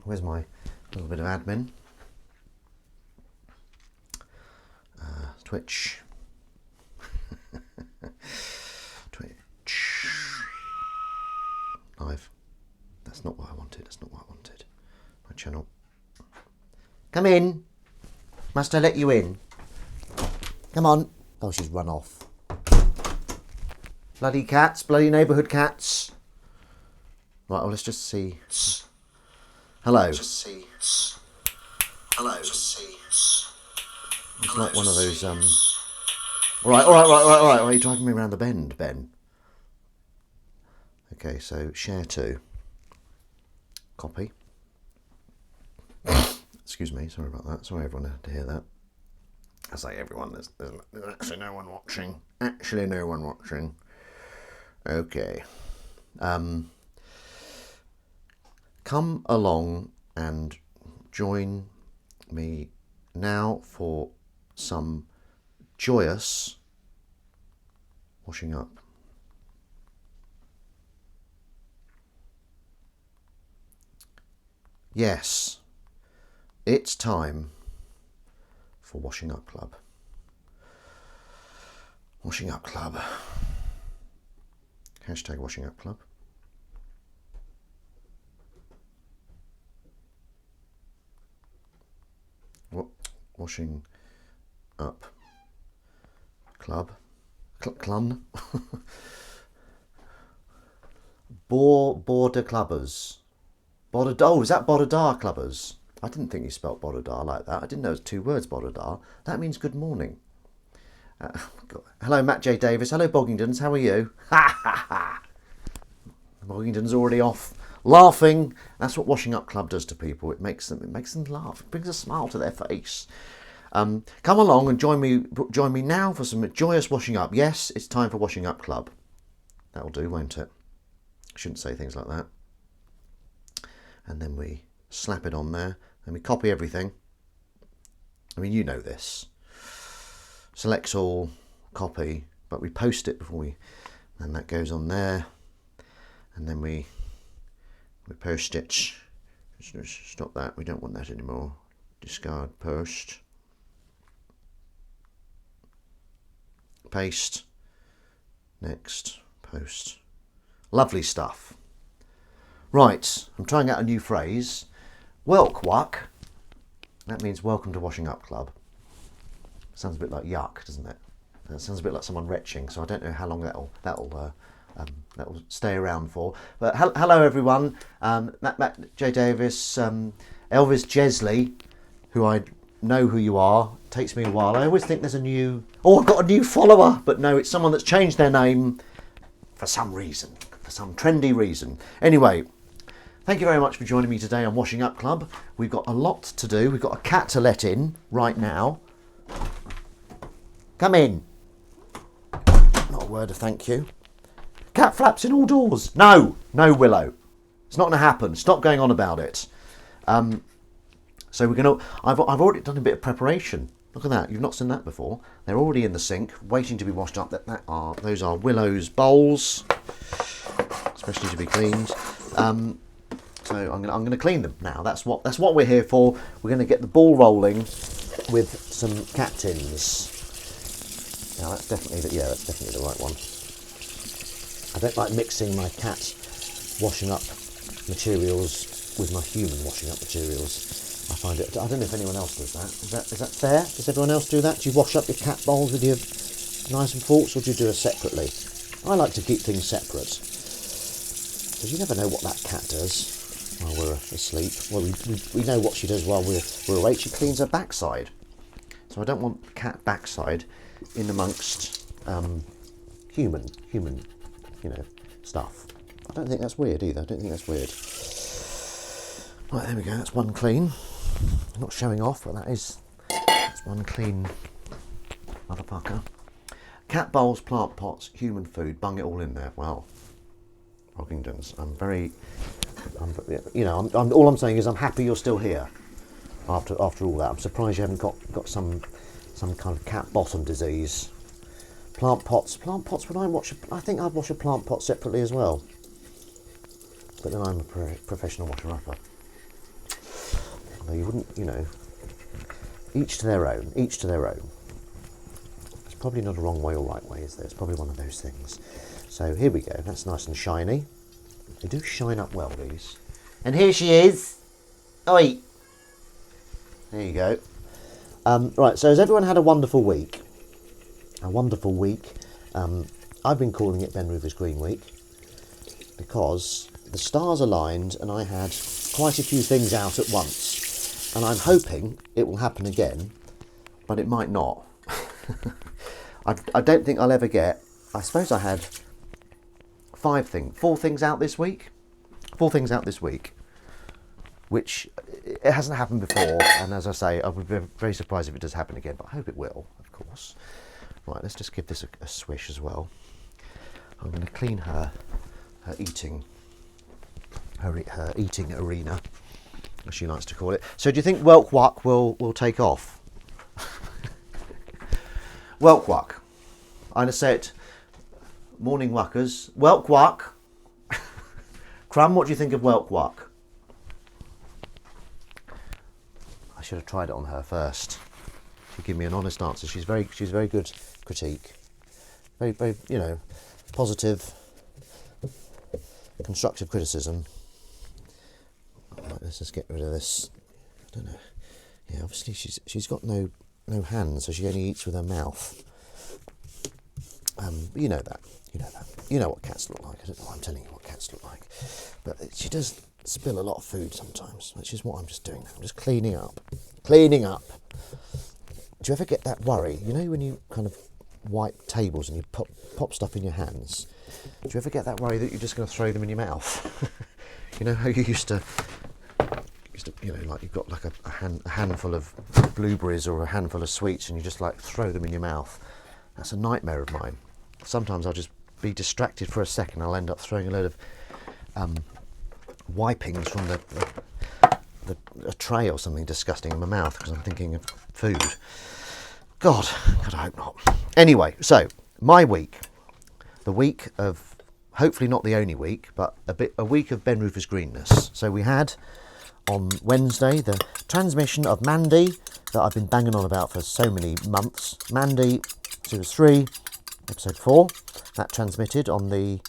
Where's my little bit of admin? Twitch. Twitch. Live. That's not what I wanted. That's not what I wanted. My channel. Come in. Must I let you in? Come on. Oh, she's run off. Bloody cats. Bloody neighbourhood cats. Right, well, let's just see. Hello. Just see. Hello. Just see. It's like one of those. All right. Why are you driving me around the bend, Ben? Okay, so share to. Copy. Excuse me. Sorry about that. Sorry, everyone had to hear that. I say everyone. There's actually no one watching. Actually, no one watching. Okay. Come along and join me now for some joyous washing up. Yes, it's time for Washing Up Club. Washing Up Club. Hashtag Washing Up Club. Washing Up Club. Clun. Border Clubbers. Oh, is that Bodadar Clubbers? I didn't think you spelt Bodadar like that. I didn't know it was two words, Bodadar. That means good morning. Hello, Matt J. Davis. Hello, Boggingdons. How are you? Boggingdon's already off laughing. That's what Washing Up Club does to people. It makes them laugh. It brings a smile to their face. Come along and join me now for some joyous washing up. Yes, it's time for Washing Up Club. That'll do, won't it? Shouldn't say things like that. And then we slap it on there, and we copy everything. I mean, you know this. Select all, copy, but we post it before we. And that goes on there, and then we post it. Stop that. We don't want that anymore. Discard post. Paste. Next. Post. Lovely stuff. Right, I'm trying out a new phrase. Welkwuck. That means welcome to Washing Up Club. Sounds a bit like yuck, doesn't it? It sounds a bit like someone retching, so I don't know how long that'll stay around for. But hello everyone. Matt J. Davis, Elvis Jesley, who I know who you are. Takes me a while. I always think there's a new. Oh, I've got a new follower, but no, it's someone that's changed their name for some reason, for some trendy reason. Anyway. Thank you very much for joining me today on Washing Up Club. We've got a lot to do. We've got a cat to let in right now. Come in. Not a word of thank you. Cat flaps in all doors. No, Willow. It's not going to happen. Stop going on about it. So we're going to. I've already done a bit of preparation. Look at that. You've not seen that before. They're already in the sink, waiting to be washed up. Those are Willow's bowls, especially to be cleaned. So I'm going to clean them now. That's what we're here for. We're going to get the ball rolling with some cat tins. Now that's definitely the right one. I don't like mixing my cat washing up materials with my human washing up materials. I find it. I don't know if anyone else does that. Is that fair? Does everyone else do that? Do you wash up your cat bowls with your knives and forks, or do you do it separately? I like to keep things separate because you never know what that cat does while we're asleep. Well, we know what she does while we're awake. She cleans her backside. So I don't want cat backside in amongst human, stuff. I don't think that's weird either. I don't think that's weird. Right, there we go. That's one clean. I'm not showing off, but that's one clean motherfucker. Cat bowls, plant pots, human food. Bung it all in there. Wow. Rockingtons. All I'm saying is I'm happy you're still here after all that. I'm surprised you haven't got some kind of cat bottom disease. Plant pots. I think I'd wash a plant pot separately as well. But then I'm a professional washer-upper. Though you wouldn't, each to their own, each to their own. It's probably not a wrong way or right way, is there? It's probably one of those things. So here we go, that's nice and shiny. They do shine up well, these. And here she is. Oi! There you go. Right, so has everyone had a wonderful week? A wonderful week. I've been calling it Ben Rufus Green Week because the stars aligned and I had quite a few things out at once. And I'm hoping it will happen again, but it might not. I don't think I'll ever get... I suppose I had four things out this week. 4 things out this week, which it hasn't happened before. And as I say, I would be very surprised if it does happen again, but I hope it will, of course. Right, let's just give this a swish as well. I'm going to clean her eating arena, as she likes to call it. So do you think Welk Wuck will take off? Welk Wuck. I'm going to say it. Morning Wuckers. Welk Wuck. Crumb, what do you think of Welk Wuck? I should have tried it on her first. She'll give me an honest answer. She's very good critique. Very, very, positive, constructive criticism. Right, let's just get rid of this. I don't know. Yeah, obviously she's got no hands, so she only eats with her mouth. You know that. You know what cats look like. I don't know why I'm telling you what cats look like. But she does spill a lot of food sometimes, which is what I'm just doing now. I'm just cleaning up. Cleaning up. Do you ever get that worry? You know when you kind of wipe tables and you pop stuff in your hands? Do you ever get that worry that you're just going to throw them in your mouth? You know how you used to, like you've got like a handful of blueberries or a handful of sweets and you just like throw them in your mouth? That's a nightmare of mine. Sometimes I'll just be distracted for a second. I'll end up throwing a load of wipings from a tray or something disgusting in my mouth because I'm thinking of food. God, I hope not. Anyway, so my week, the week of, hopefully not the only week, but a week of Ben Rufus greenness. So we had on Wednesday the transmission of Mandy that I've been banging on about for so many months. Mandy Series 3, Episode 4, that transmitted on the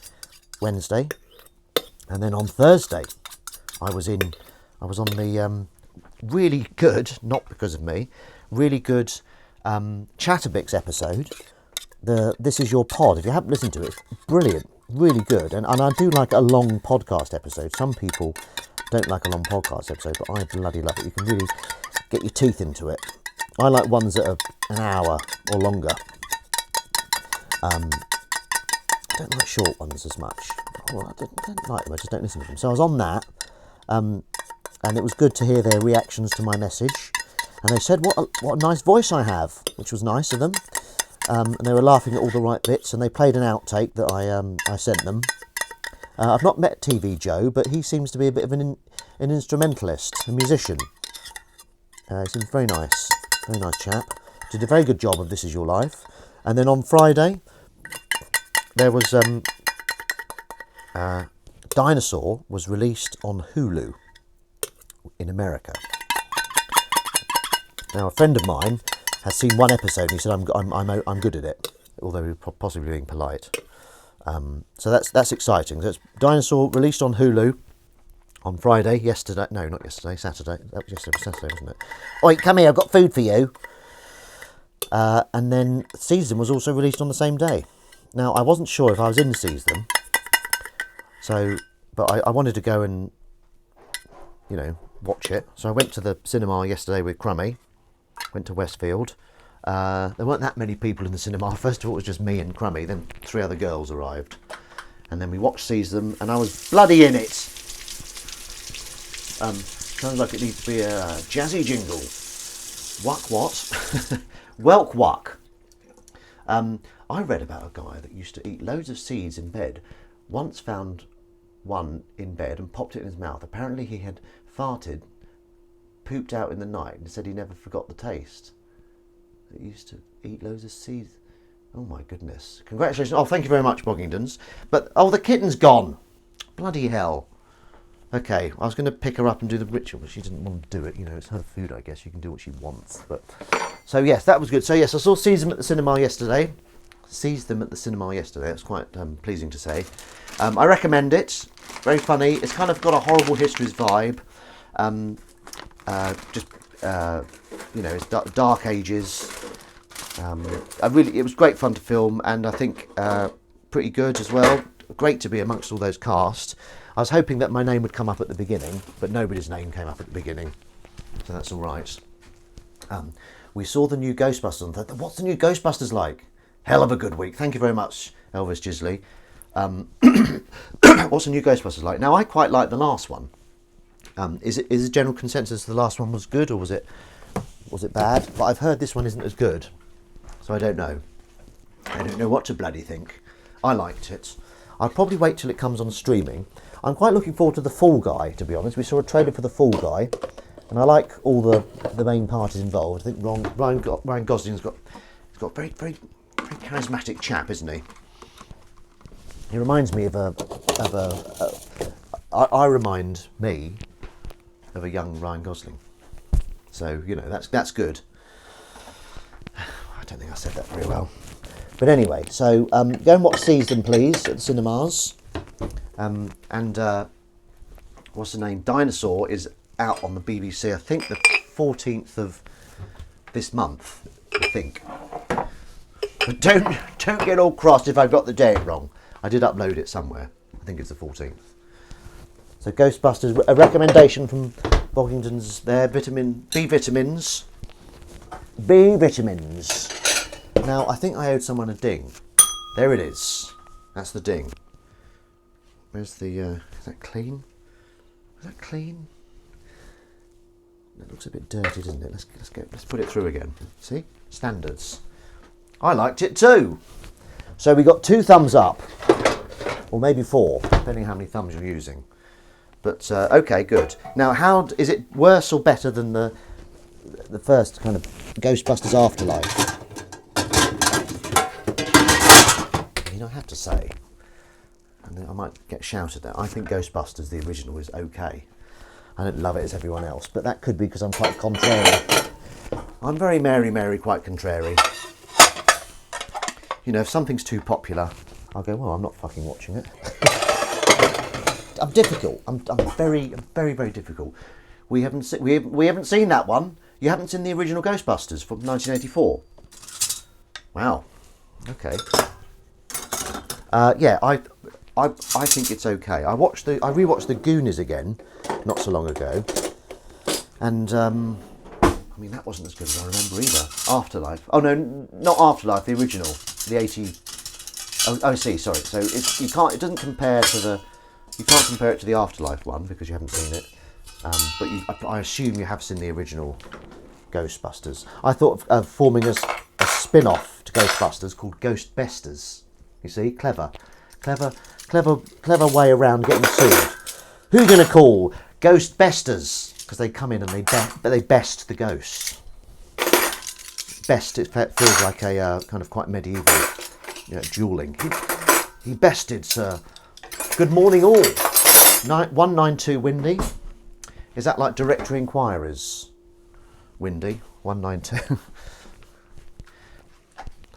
Wednesday. And then on Thursday, I was on the really good, not because of me, really good Chatterbix episode. This Is Your Pod. If you haven't listened to it, it's brilliant, really good. And I do like a long podcast episode. Some people don't like a long podcast episode, but I bloody love it. You can really get your teeth into it. I like ones that are an hour or longer. I don't like short ones as much. Well, I don't like them, I just don't listen to them. So I was on that, and it was good to hear their reactions to my message. And they said, what a nice voice I have, which was nice of them. And they were laughing at all the right bits, and they played an outtake that I sent them. I've not met TV Joe, but he seems to be a bit of an instrumentalist, a musician. He seems very nice chap. Did a very good job of This Is Your Life. And then on Friday, there was Dinosaur was released on Hulu in America. Now, a friend of mine has seen one episode and he said, I'm good at it, although he was possibly being polite. So that's exciting. So it's Dinosaur released on Hulu on Friday, yesterday. No, not yesterday, Saturday. That was Saturday, wasn't it? Oi, come here, I've got food for you. And then Season was also released on the same day. Now, I wasn't sure if I was in Season, but I wanted to go and, watch it. So I went to the cinema yesterday with Crummy, went to Westfield. There weren't that many people in the cinema. First of all, it was just me and Crummy, then 3 other girls arrived. And then we watched Season, and I was bloody in it. Sounds like it needs to be a jazzy jingle. Wuck what? Welk Wuck. I read about a guy that used to eat loads of seeds in bed. Once found one in bed and popped it in his mouth. Apparently he had farted, pooped out in the night, and said he never forgot the taste. He used to eat loads of seeds. Oh my goodness. Congratulations. Oh, thank you very much, Boggingdons. But, the kitten's gone. Bloody hell. Okay, I was going to pick her up and do the ritual, but she didn't want to do it. You know, it's her food, I guess. She can do what she wants. But so yes, that was good. So yes, I saw Sees Them at the cinema yesterday. Sees Them at the cinema yesterday. It's quite pleasing to say. I recommend it. Very funny. It's kind of got a Horrible Histories vibe. You know, it's dark ages. It was great fun to film, and I think pretty good as well. Great to be amongst all those cast. I was hoping that my name would come up at the beginning, but nobody's name came up at the beginning, so that's all right. We saw the new Ghostbusters and thought, what's the new Ghostbusters like? Hell of a good week. Thank you very much, Elvis Gisley. What's the new Ghostbusters like? Now, I quite like the last one. Is the general consensus the last one was good, or was it bad? But I've heard this one isn't as good, so I don't know. I don't know what to bloody think. I liked it. I'll probably wait till it comes on streaming. I'm quite looking forward to The Fall Guy, to be honest. We saw a trailer for The Fall Guy, and I like all the main parties involved. I think Ryan Gosling's got very, very, very charismatic chap, isn't he? He reminds me I remind me of a young Ryan Gosling. So, you know, that's good. I don't think I said that very well. But anyway, so go and watch Sees Them, please, at the cinemas. What's the name? Dinosaur is out on the BBC, I think the 14th of this month, I think. But don't get all crossed if I've got the date wrong. I did upload it somewhere. I think it's the 14th. So Ghostbusters, a recommendation from Boggington's there, B vitamins. B vitamins. Now, I think I owed someone a ding. There it is. That's the ding. Where's the, is that clean? Is that clean? It looks a bit dirty, doesn't it? Let's put it through again. See? Standards. I liked it too. So we got 2 thumbs up. Or maybe 4, depending how many thumbs you're using. But, okay, good. Now, is it worse or better than the first kind of Ghostbusters Afterlife? I have to say, and I might get shouted at, I think Ghostbusters, the original, is okay. I don't love it as everyone else, but that could be because I'm quite contrary. I'm very Mary, quite contrary. You know, if something's too popular, I'll go, well, I'm not fucking watching it. I'm difficult. I'm very, very difficult. We haven't seen that one. You haven't seen the original Ghostbusters from 1984. Wow. Okay. Yeah, I think it's okay. I rewatched The Goonies again, not so long ago, and I mean that wasn't as good as I remember either. Afterlife. Oh no, not Afterlife. The original, the 80. Oh, I see. Sorry. So it doesn't compare to the. You can't compare it to the Afterlife one because you haven't seen it. But I assume you have seen the original Ghostbusters. I thought of forming a spin-off to Ghostbusters called Ghostbusters. You see, clever way around getting sued. Who are you going to call? Ghostbusters, because they come in and they best the ghosts. Best, it feels like a kind of quite medieval, you know, duelling. He bested, sir. Good morning, all. 192 Windy. Is that like Directory Inquiries? Windy 192.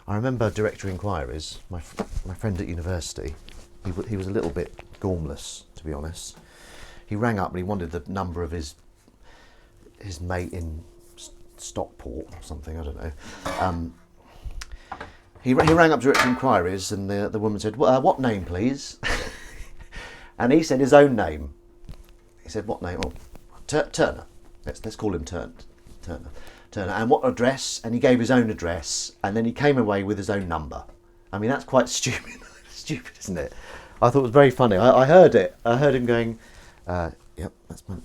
I remember Directory Inquiries. My friend at university, he was a little bit gormless, to be honest. He rang up and he wanted the number of his mate in Stockport or something. I don't know. He rang up Directory Inquiries and the woman said, "What name, please?" And he said his own name. He said, "What name?" Oh, Turner. Let's call him Turner. And what address? And he gave his own address, and then he came away with his own number. I mean, that's quite stupid, isn't it? I thought it was very funny. I heard it. I heard him going, "Yep, that's my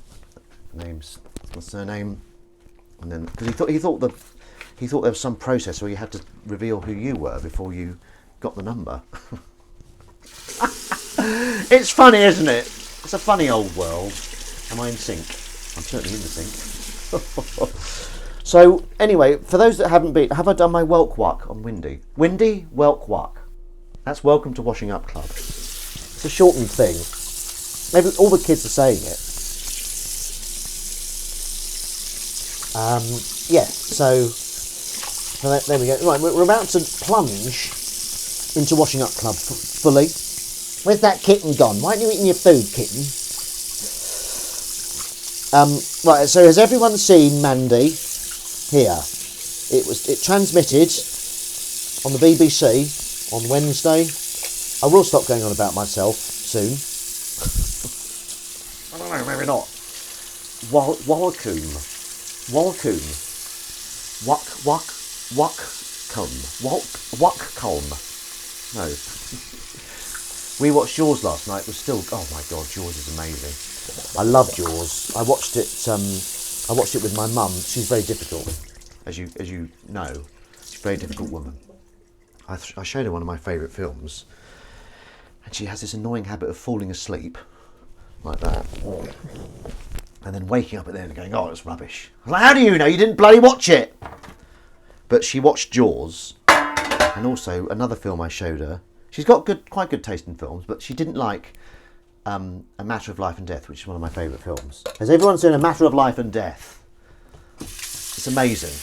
name's, that's my surname," and then because he thought there was some process where you had to reveal who you were before you got the number. It's funny, isn't it? It's a funny old world. Am I in sync? I'm certainly in the sync. So, anyway, for those that haven't been, have I done my Welkwuck on Windy? Windy Welkwuck. That's Welcome to Washing Up Club. It's a shortened thing. All the kids are saying it. Yeah, so there we go. Right, we're about to plunge into Washing Up Club fully. Where's that kitten gone? Why aren't you eating your food, kitten? Right, so has everyone seen Mandy? Here. It transmitted on the BBC on Wednesday. I will stop going on about myself soon. I don't know, maybe not. Walcoombe. Wacombe. No. We watched Jaws last night. It was still, oh my god, Jaws is amazing. I love Jaws. I watched it with my mum. She's very difficult, as you know. She's a very difficult woman. I showed her one of my favourite films, and she has this annoying habit of falling asleep like that, and then waking up at the end and going, "Oh, it's rubbish." I was like, "How do you know? You didn't bloody watch it." But she watched Jaws, and also another film I showed her. She's got quite good taste in films, but she didn't like A Matter of Life and Death, which is one of my favourite films. Has everyone seen A Matter of Life and Death? It's amazing.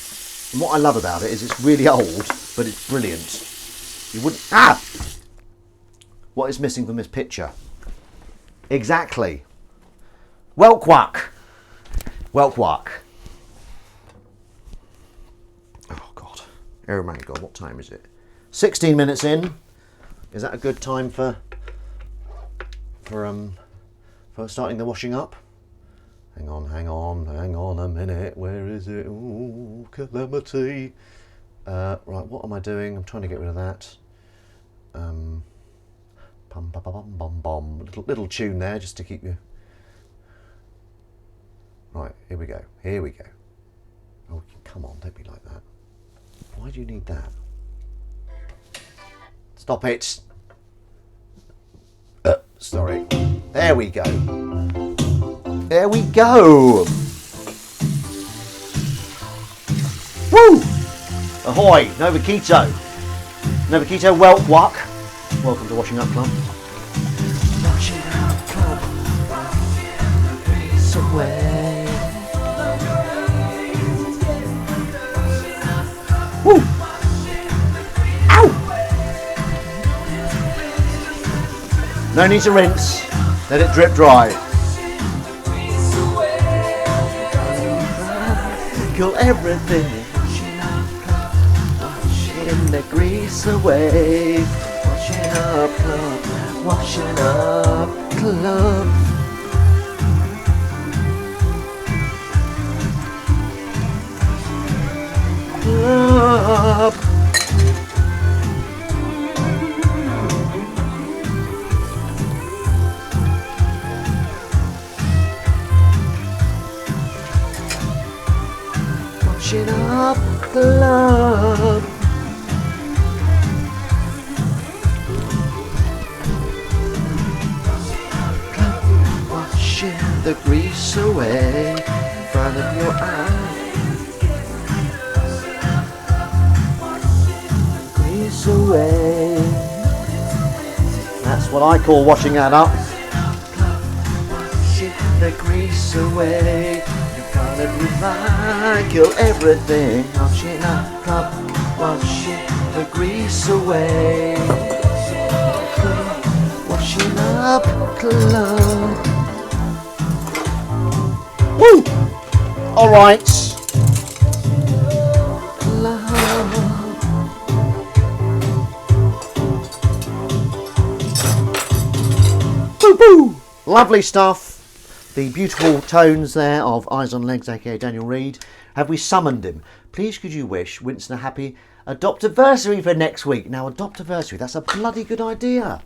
And what I love about it is it's really old, but it's brilliant. You wouldn't... Ah! What is missing from this picture? Exactly. Welkwak. Welkwak. Oh, God. Oh, my God. What time is it? 16 minutes in. Is that a good time for starting the washing up? Hang on a minute. Where is it? Ooh, calamity. Right, what am I doing? I'm trying to get rid of that. Bum bum bum bum bum. Little tune there just to keep you. Right, here we go. Oh, come on, don't be like that. Why do you need that? Stop it. Sorry. There we go. There we go. Woo! Ahoy, Novakito. Novakito, Welkwak. Welcome to Washing Up Club. Washing Up Club. It's away. Woo! Ow! No need to rinse. Let it drip dry. Kill everything. Washing the grease away. Washing up club. Washing up club. Club. Washing up club. Washing the grease away in front of your eye. Grease away. That's what I call washing that up. Washing the grease away. Kill everything. Washing up club. Washing the grease away. Washing up club. Woo! Alright. Club. Boo boo! Lovely stuff. The beautiful tones there of Eyes on Legs, aka Daniel Reed. Have we summoned him? Please could you wish Winston a happy adoptiversary for next week? Now, adoptiversary, that's a bloody good idea.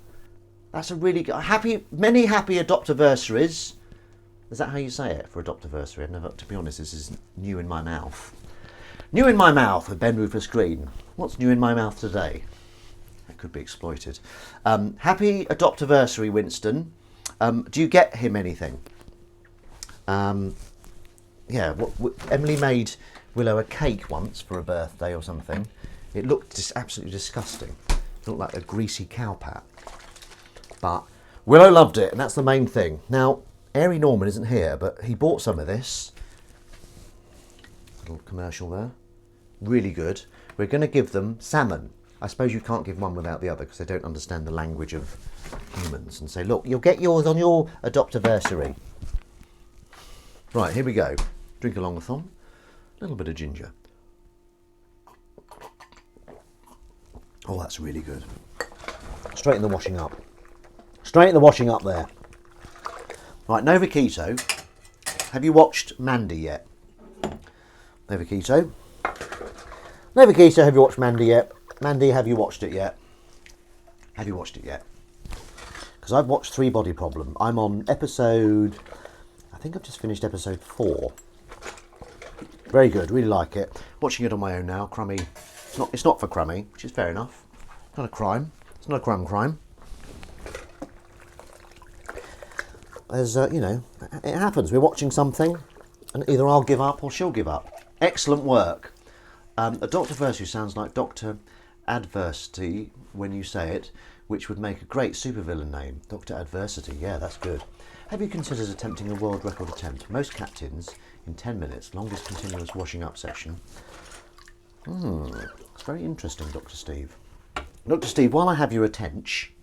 That's a really good... Many happy adoptiversaries. Is that how you say it, for adoptiversary? I've never, to be honest, this is new in my mouth. New in my mouth with Ben Rufus Green. What's new in my mouth today? That could be exploited. Happy adoptiversary, Winston. Do you get him anything? Yeah, Emily made Willow a cake once for a birthday or something. It looked just absolutely disgusting. It looked like a greasy cow pat. But Willow loved it, and that's the main thing. Now, Airy Norman isn't here, but he bought some of this. Little commercial there. Really good. We're going to give them salmon. I suppose you can't give one without the other because they don't understand the language of humans. And say, look, you'll get yours on your adoptiversary. Right, here we go. Drink along with Thom. A little bit of ginger. Oh, that's really good. Straight in the washing up. Straight in the washing up there. Right, Nova Keto. Have you watched Mandy yet? Nova Keto. Nova Keto, have you watched Mandy yet? Mandy, have you watched it yet? Have you watched it yet? Because I've watched Three Body Problem. I'm on episode... I think I've just finished episode 4. Very good, really like it. Watching it on my own now. Crummy. It's not for Crummy, which is fair enough. It's not a crime. It's not a crime. There's, you know, it happens. We're watching something, and either I'll give up or she'll give up. Excellent work. A Doctorversary sounds like Dr. Adversity when you say it, which would make a great supervillain name. Dr. Adversity, yeah, that's good. Have you considered attempting a world record attempt? Most captains in 10 minutes, longest continuous washing up session. It's very interesting, Dr. Steve. Dr. Steve, while I have your attention,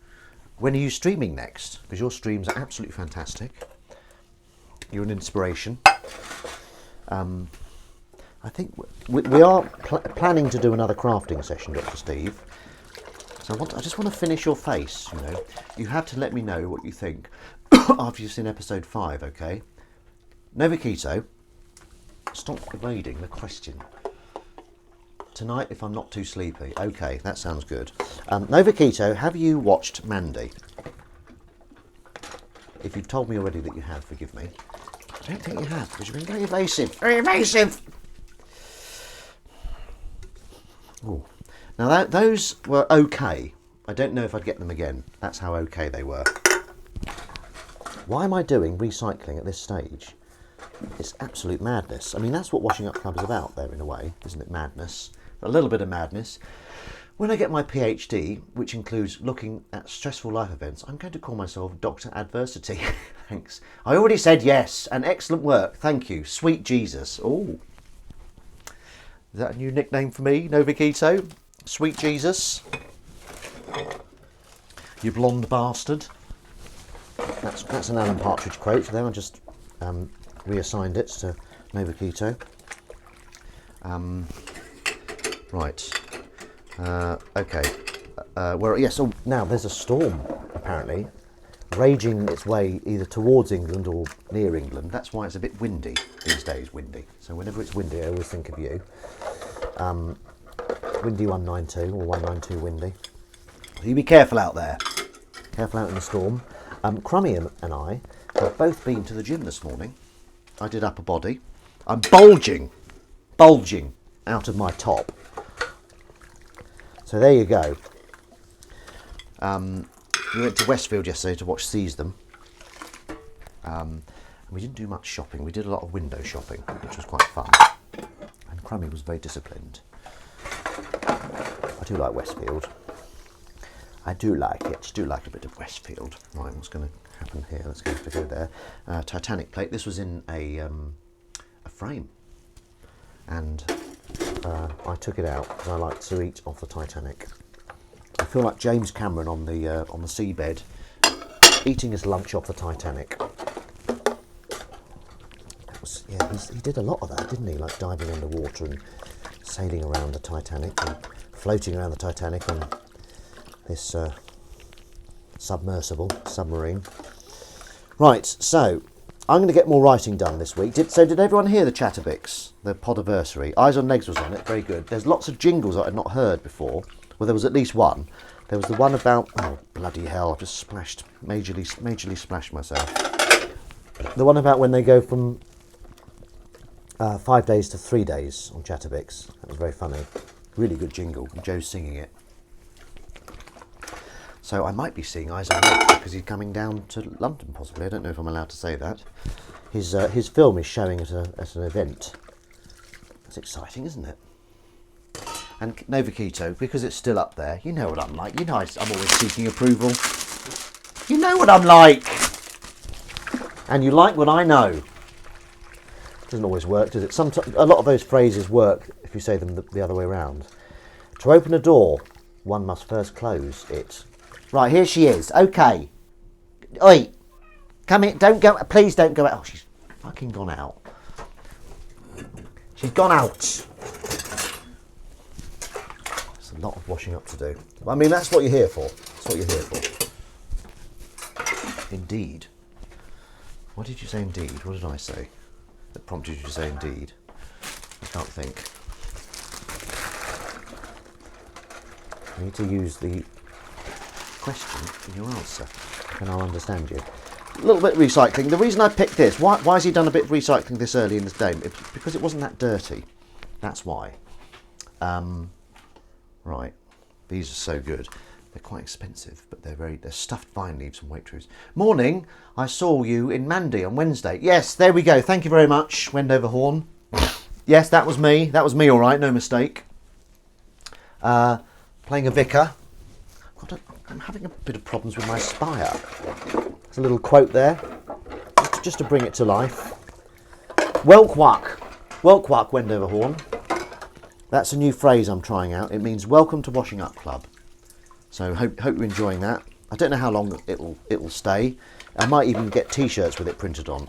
when are you streaming next? Because your streams are absolutely fantastic. You're an inspiration. I think we are planning to do another crafting session, Dr. Steve. So I just want to finish your face, you know. You have to let me know what you think after you've seen episode 5, okay? Nova Keto, stop evading the question. Tonight, if I'm not too sleepy. Okay, that sounds good. Nova Keto, have you watched Mandy? If you've told me already that you have, forgive me. I don't think you have, because you've been very evasive. Very evasive! Ooh. Now, those were okay. I don't know if I'd get them again. That's how okay they were. Why am I doing recycling at this stage? It's absolute madness. I mean, that's what Washing Up Club is about there, in a way, isn't it? Madness. A little bit of madness. When I get my PhD, which includes looking at stressful life events, I'm going to call myself Dr. Adversity. Thanks. I already said yes, and excellent work. Thank you. Sweet Jesus. Oh. Is that a new nickname for me, Nova Keto? Sweet Jesus. You blonde bastard. That's an Alan Partridge quote there. I just reassigned it to Nova Keto. Right. Okay. Yes. Oh, now there's a storm apparently raging its way either towards England or near England. That's why it's a bit windy these days. Windy. So whenever it's windy, I always think of you. Windy 192 or 192 windy. So you be careful out there. Careful out in the storm. Crummy and I have both been to the gym this morning. I did upper body. I'm bulging out of my top. So there you go. We went to Westfield yesterday to watch Seize Them. And we didn't do much shopping. We did a lot of window shopping, which was quite fun. And Crummy was very disciplined. I do like Westfield. I do like it. Do like a bit of Westfield. Right, what's going to happen here? Let's go to go there. Titanic plate. This was in a frame, and I took it out because I like to eat off the Titanic. I feel like James Cameron on the seabed, eating his lunch off the Titanic. That was, yeah, he did a lot of that, didn't he? Like diving underwater and sailing around the Titanic and floating around the Titanic on this submarine. Right, so I'm going to get more writing done this week. Did everyone hear the Chatterbix, the Podiversary? Eyes on Legs was on it, very good. There's lots of jingles that I'd not heard before. Well, there was at least one. There was the one about, oh bloody hell, I've just majorly splashed myself. The one about when they go from 5 days to 3 days on Chatterbix. That was very funny. Really good jingle, and Joe's singing it. So I might be seeing Eyes on Legs because he's coming down to London possibly. I don't know if I'm allowed to say that. His film is showing at an event. That's exciting, isn't it? And Nova Keto, because it's still up there, you know what I'm like. You know I'm always seeking approval. You know what I'm like. And you like what I know. Doesn't always work, does it? Sometimes a lot of those phrases work if you say them the other way around. To open a door, one must first close it. Right, here she is. Okay. Oi, come in. Don't go. Please don't go out. Oh, she's fucking gone out. She's gone out. There's a lot of washing up to do. I mean, that's what you're here for. That's what you're here for. Indeed. What did you say? Indeed. What did I say that prompted you to say indeed? I can't think. You need to use the question in your answer, and I'll understand you. A little bit of recycling. The reason I picked this, why has he done a bit of recycling this early in this game? It's because it wasn't that dirty. That's why. Right. These are so good. They're quite expensive, but they're stuffed vine leaves from Waitrose. Morning. I saw you in Mandy on Wednesday. Yes, there we go. Thank you very much, Wendover Horn. Yes, that was me. That was me, all right. No mistake. Playing a vicar. God, I'm having a bit of problems with my spire. There's a little quote there, just to bring it to life. Welkwak. Welkwak, Wendover Horn. That's a new phrase I'm trying out. It means welcome to Washing Up Club. So hope you're enjoying that. I don't know how long it will stay. I might even get T-shirts with it printed on.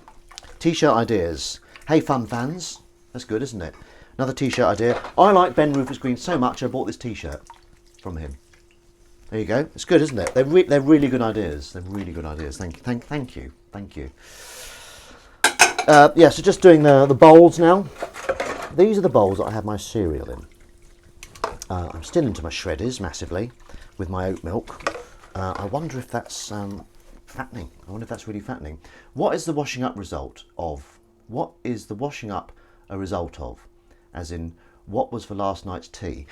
T-shirt ideas. Hey, fun fans. That's good, isn't it? Another T-shirt idea. I like Ben Rufus Green so much I bought this T-shirt from him. There you go. It's good, isn't it? They're really good ideas. They're really good ideas. Thank you. Yeah. So just doing the bowls now. These are the bowls that I have my cereal in. I'm still into my shredders massively with my oat milk. I wonder if that's fattening. I wonder if that's really fattening. What is the washing up result of? What is the washing up a result of? As in, what was for last night's tea?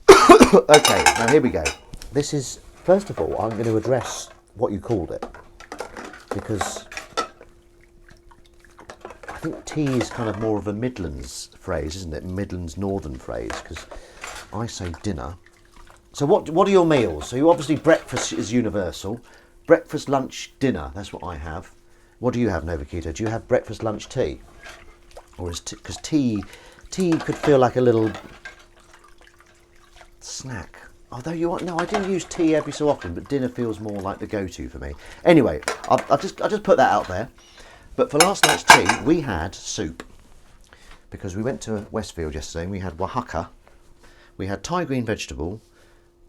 Okay, now here we go. This is, first of all, I'm going to address what you called it. Because I think tea is kind of more of a Midlands phrase, isn't it? Midlands Northern phrase, because I say dinner. So what are your meals? So you obviously, breakfast is universal. Breakfast, lunch, dinner, that's what I have. What do you have, Novakito? Do you have breakfast, lunch, tea? Or is because tea could feel like a little snack. Although no, I do use tea every so often, but dinner feels more like the go-to for me. Anyway, I'll just put that out there. But for last night's tea, we had soup. Because we went to Westfield yesterday and we had Oaxaca. We had Thai green vegetable,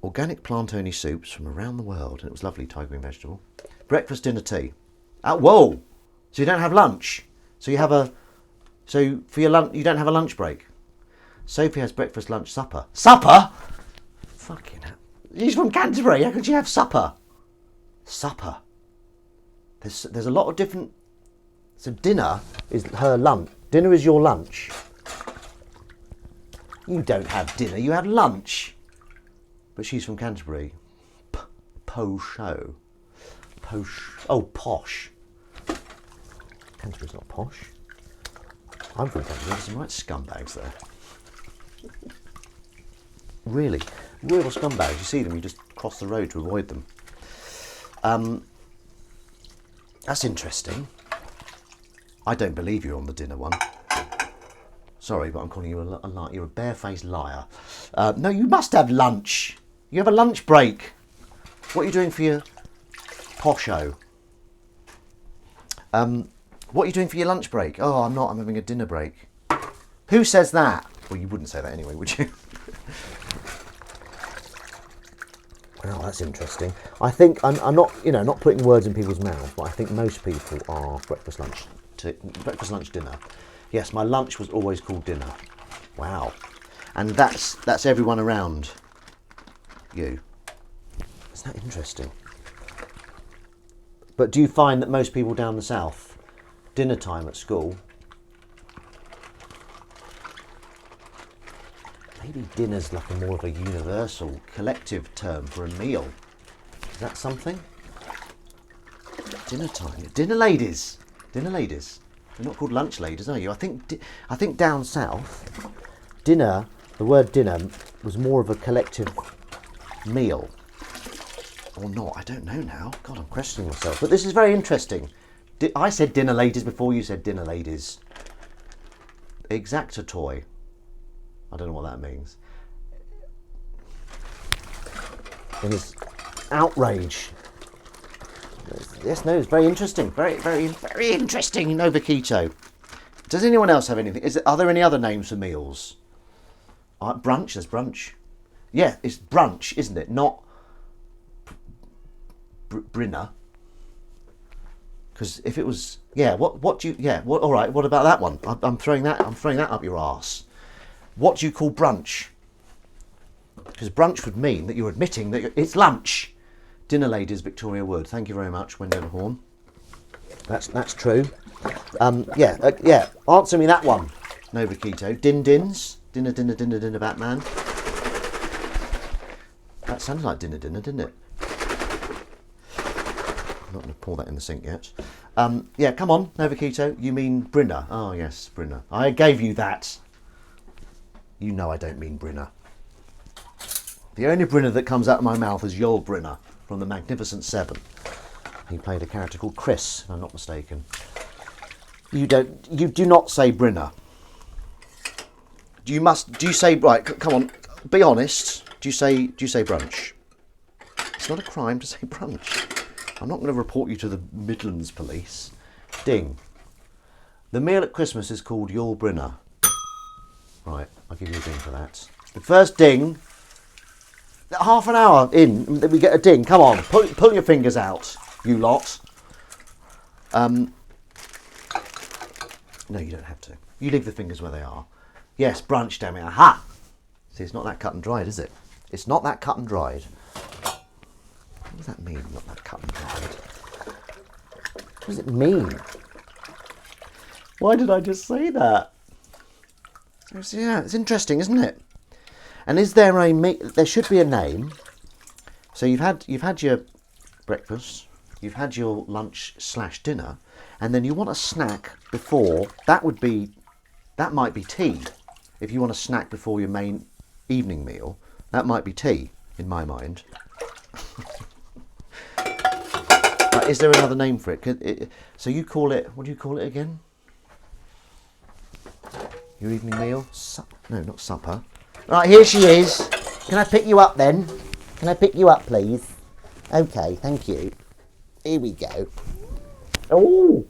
organic plant-only soups from around the world. And it was lovely, Thai green vegetable. Breakfast, dinner, tea. Whoa! So you don't have lunch? So for your lunch, you don't have a lunch break? Sophie has breakfast, lunch, supper. Supper? Fucking hell. She's from Canterbury. How could you have supper? Supper. There's a lot of different... So dinner is her lunch. Dinner is your lunch. You don't have dinner, you have lunch. But she's from Canterbury. Posho. Oh, posh. Canterbury's not posh. I'm from Canterbury. There's some right scumbags there. Really. Real scumbags. You see them, you just cross the road to avoid them. That's interesting. I don't believe you're on the dinner one. Sorry, but I'm calling you a liar. You're a barefaced liar. No, you must have lunch. You have a lunch break. What are you doing for your posho? What are you doing for your lunch break? Oh, I'm not. I'm having a dinner break. Who says that? Well, you wouldn't say that anyway, would you? Well, that's interesting. I think I'm not, not putting words in people's mouths, but I think most people are breakfast, lunch, dinner. Yes, my lunch was always called dinner. Wow, and that's everyone around you. Isn't that interesting? But do you find that most people down the south, dinner time at school? Maybe dinner's like more of a universal, collective term for a meal. Is that something? Dinner time. Dinner ladies. Dinner ladies. You're not called lunch ladies, are you? I think down south, dinner, the word dinner was more of a collective meal. Or not, I don't know now. God, I'm questioning myself. But this is very interesting. I said dinner ladies before you said dinner ladies. Exacta toy. I don't know what that means. It is outrage. Yes, no, it's very interesting. Very, very, very interesting, Novakito. Does anyone else have anything? Are there any other names for meals? Brunch, there's brunch. Yeah, it's brunch, isn't it? Not Brinner. Because if it was, yeah, what do you, yeah, what? All right, what about that one? I'm throwing that up your arse. What do you call brunch? Because brunch would mean that you're admitting that it's lunch. Dinner ladies, Victoria Wood. Thank you very much, Wendover Horn. That's true. Yeah. Answer me that one, Novakito. Dins. Dinner, Batman. That sounded like dinner, didn't it? I'm not going to pour that in the sink yet. Yeah, come on, Novakito. You mean Brinner? Oh, yes, Brinner. I gave you that. You know I don't mean Brinner. The only Brinner that comes out of my mouth is Yul Brynner from The Magnificent Seven. He played a character called Chris, if I'm not mistaken. You do not say Brinner. Do you say, right, come on, be honest. Do you say brunch? It's not a crime to say brunch. I'm not going to report you to the Midlands Police. Ding. The meal at Christmas is called Yul Brynner. Right, I'll give you a ding for that. The first ding, half an hour in, we get a ding. Come on, pull your fingers out, you lot. No, you don't have to. You leave the fingers where they are. Yes, brunch, damn it. Aha! See, it's not that cut and dried, is it? It's not that cut and dried. What does that mean, not that cut and dried? What does it mean? Why did I just say that? So, yeah, it's interesting, isn't it? And is there there should be a name. So you've had your breakfast, you've had your lunch / dinner, and then you want a snack before. That might be tea. If you want a snack before your main evening meal, that might be tea, in my mind. Is there another name for it? So you call it, what do you call it again? Your evening meal? No, not supper. Right, here she is. Can I pick you up then? Can I pick you up, please? Okay, thank you. Here we go. Oh!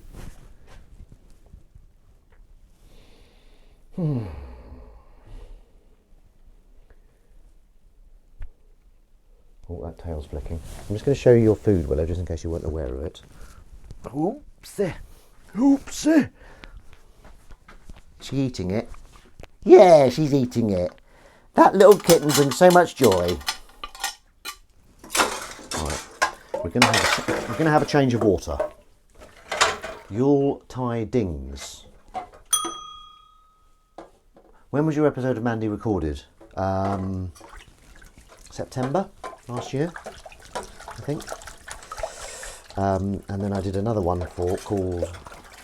Oh, that tail's flicking. I'm just going to show you your food, Willow, just in case you weren't aware of it. Oopsie. Oopsie. She eating it? Yeah, she's eating it. That little kitten brings so much joy. Right, we're going to have a change of water. Yuletide dings. When was your episode of Mandy recorded? September last year, I think. And then I did another one called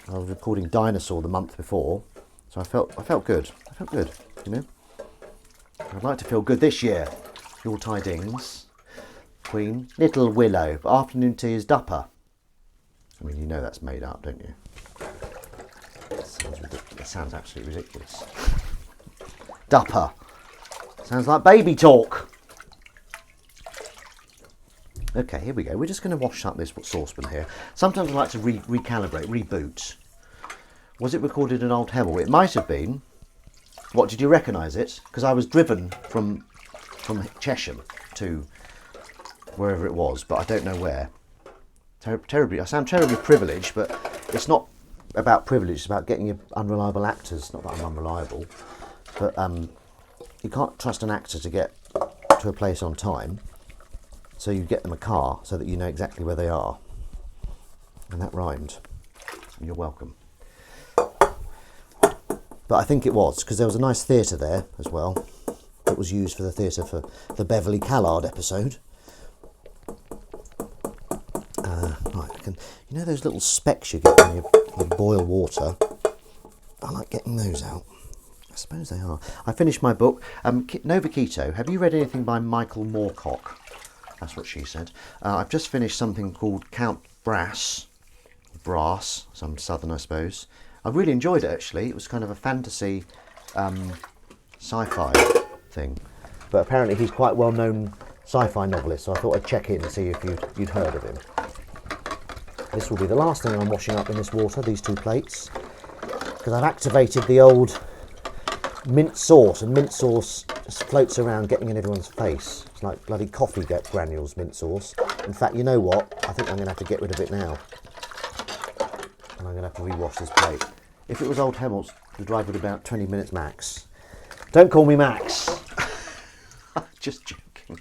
I was recording Dinosaur the month before, so I felt good. I felt good, you know. I'd like to feel good this year. Yuletide dings. Queen, Little Willow. But afternoon tea is Dupper. I mean, you know that's made up, don't you? It sounds absolutely ridiculous. Dupper. Sounds like baby talk. Okay, here we go. We're just going to wash up this saucepan here. Sometimes I like to recalibrate, reboot. Was it recorded in Old Hemel? It might have been. What, did you recognise it? Because I was driven from Chesham to wherever it was, but I don't know where. I sound terribly privileged, but it's not about privilege, it's about getting your unreliable actors. Not that I'm unreliable, but you can't trust an actor to get to a place on time, so you get them a car so that you know exactly where they are. And that rhymed. You're welcome. But I think it was, because there was a nice theatre there as well. It was used for the theatre for the Beverly Callard episode. Right, you know those little specks you get when you boil water? I like getting those out. I suppose they are. I finished my book. Novakito, have you read anything by Michael Moorcock? That's what she said. I've just finished something called Count Brass, some southern I suppose. I really enjoyed it actually. It was kind of a fantasy sci-fi thing. But apparently he's quite well-known sci-fi novelist, so I thought I'd check in and see if you'd heard of him. This will be the last thing I'm washing up in this water, these 2 plates, because I've activated the old mint sauce, and mint sauce just floats around getting in everyone's face. It's like bloody coffee granules, mint sauce. In fact, you know what? I think I'm going to have to get rid of it now. And I'm going to have to rewash this plate. If it was Old Hemels, the drive would about 20 minutes max. Don't call me Max. Just joking.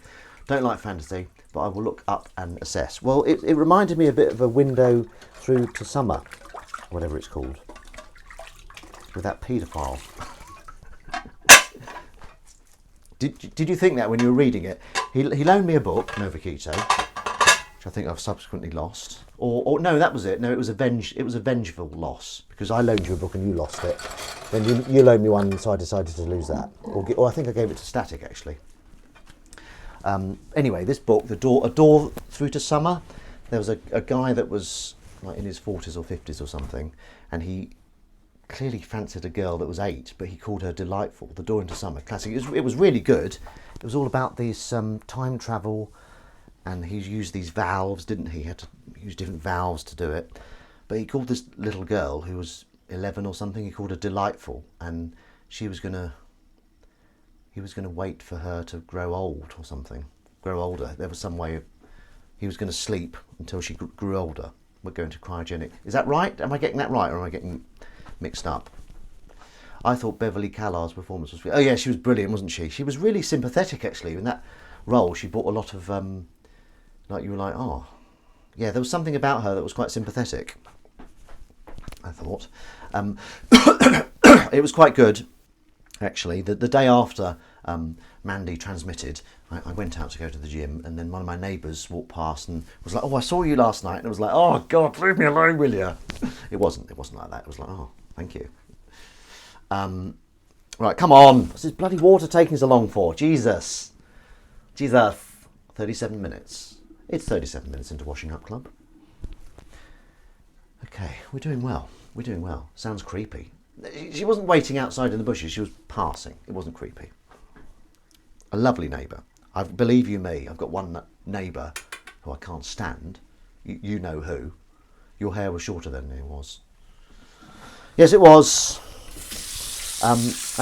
Don't like fantasy, but I will look up and assess. Well, it reminded me a bit of a window through to summer, whatever it's called, with that paedophile. Did you think that when you were reading it? He loaned me a book, Novakito, which I think I've subsequently lost. Or no, that was it. No, it was a vengeful loss, because I loaned you a book and you lost it. Then you loaned me one, so I decided to lose that. Or I think I gave it to Static actually. Anyway, this book, A Door Through to Summer, there was a guy that was like in his 40s or 50s or something, and he clearly fancied a girl that was 8, but he called her Delightful. The Door into Summer, classic. It was really good. It was all about this time travel, and he used these valves, didn't he? He had to use different valves to do it. But he called this little girl who was 11 or something, he called her Delightful, and he was gonna wait for her to grow old or something, grow older. There was some way he was going to sleep until she grew older. We're going to cryogenic. Is that right? Am I getting that right, or am I getting mixed up? I thought Beverly Callar's performance was... Oh yeah, she was brilliant, wasn't she? She was really sympathetic actually. In that role, she brought a lot of... like you were like, oh... Yeah, there was something about her that was quite sympathetic, I thought. It was quite good, actually. The day after Mandy transmitted, I went out to go to the gym, and then one of my neighbours walked past and was like, oh, I saw you last night. And I was like, oh, God, leave me alone, will you? It wasn't like that. It was like, oh, thank you. Right, come on. What's this bloody water taking so long for? Jesus. 37 minutes. It's 37 minutes into Washing Up Club. Okay, we're doing well. We're doing well. Sounds creepy. She wasn't waiting outside in the bushes. She was passing. It wasn't creepy. A lovely neighbour. Believe you me, I've got one neighbour who I can't stand. You know who. Your hair was shorter than it was. Yes, it was. I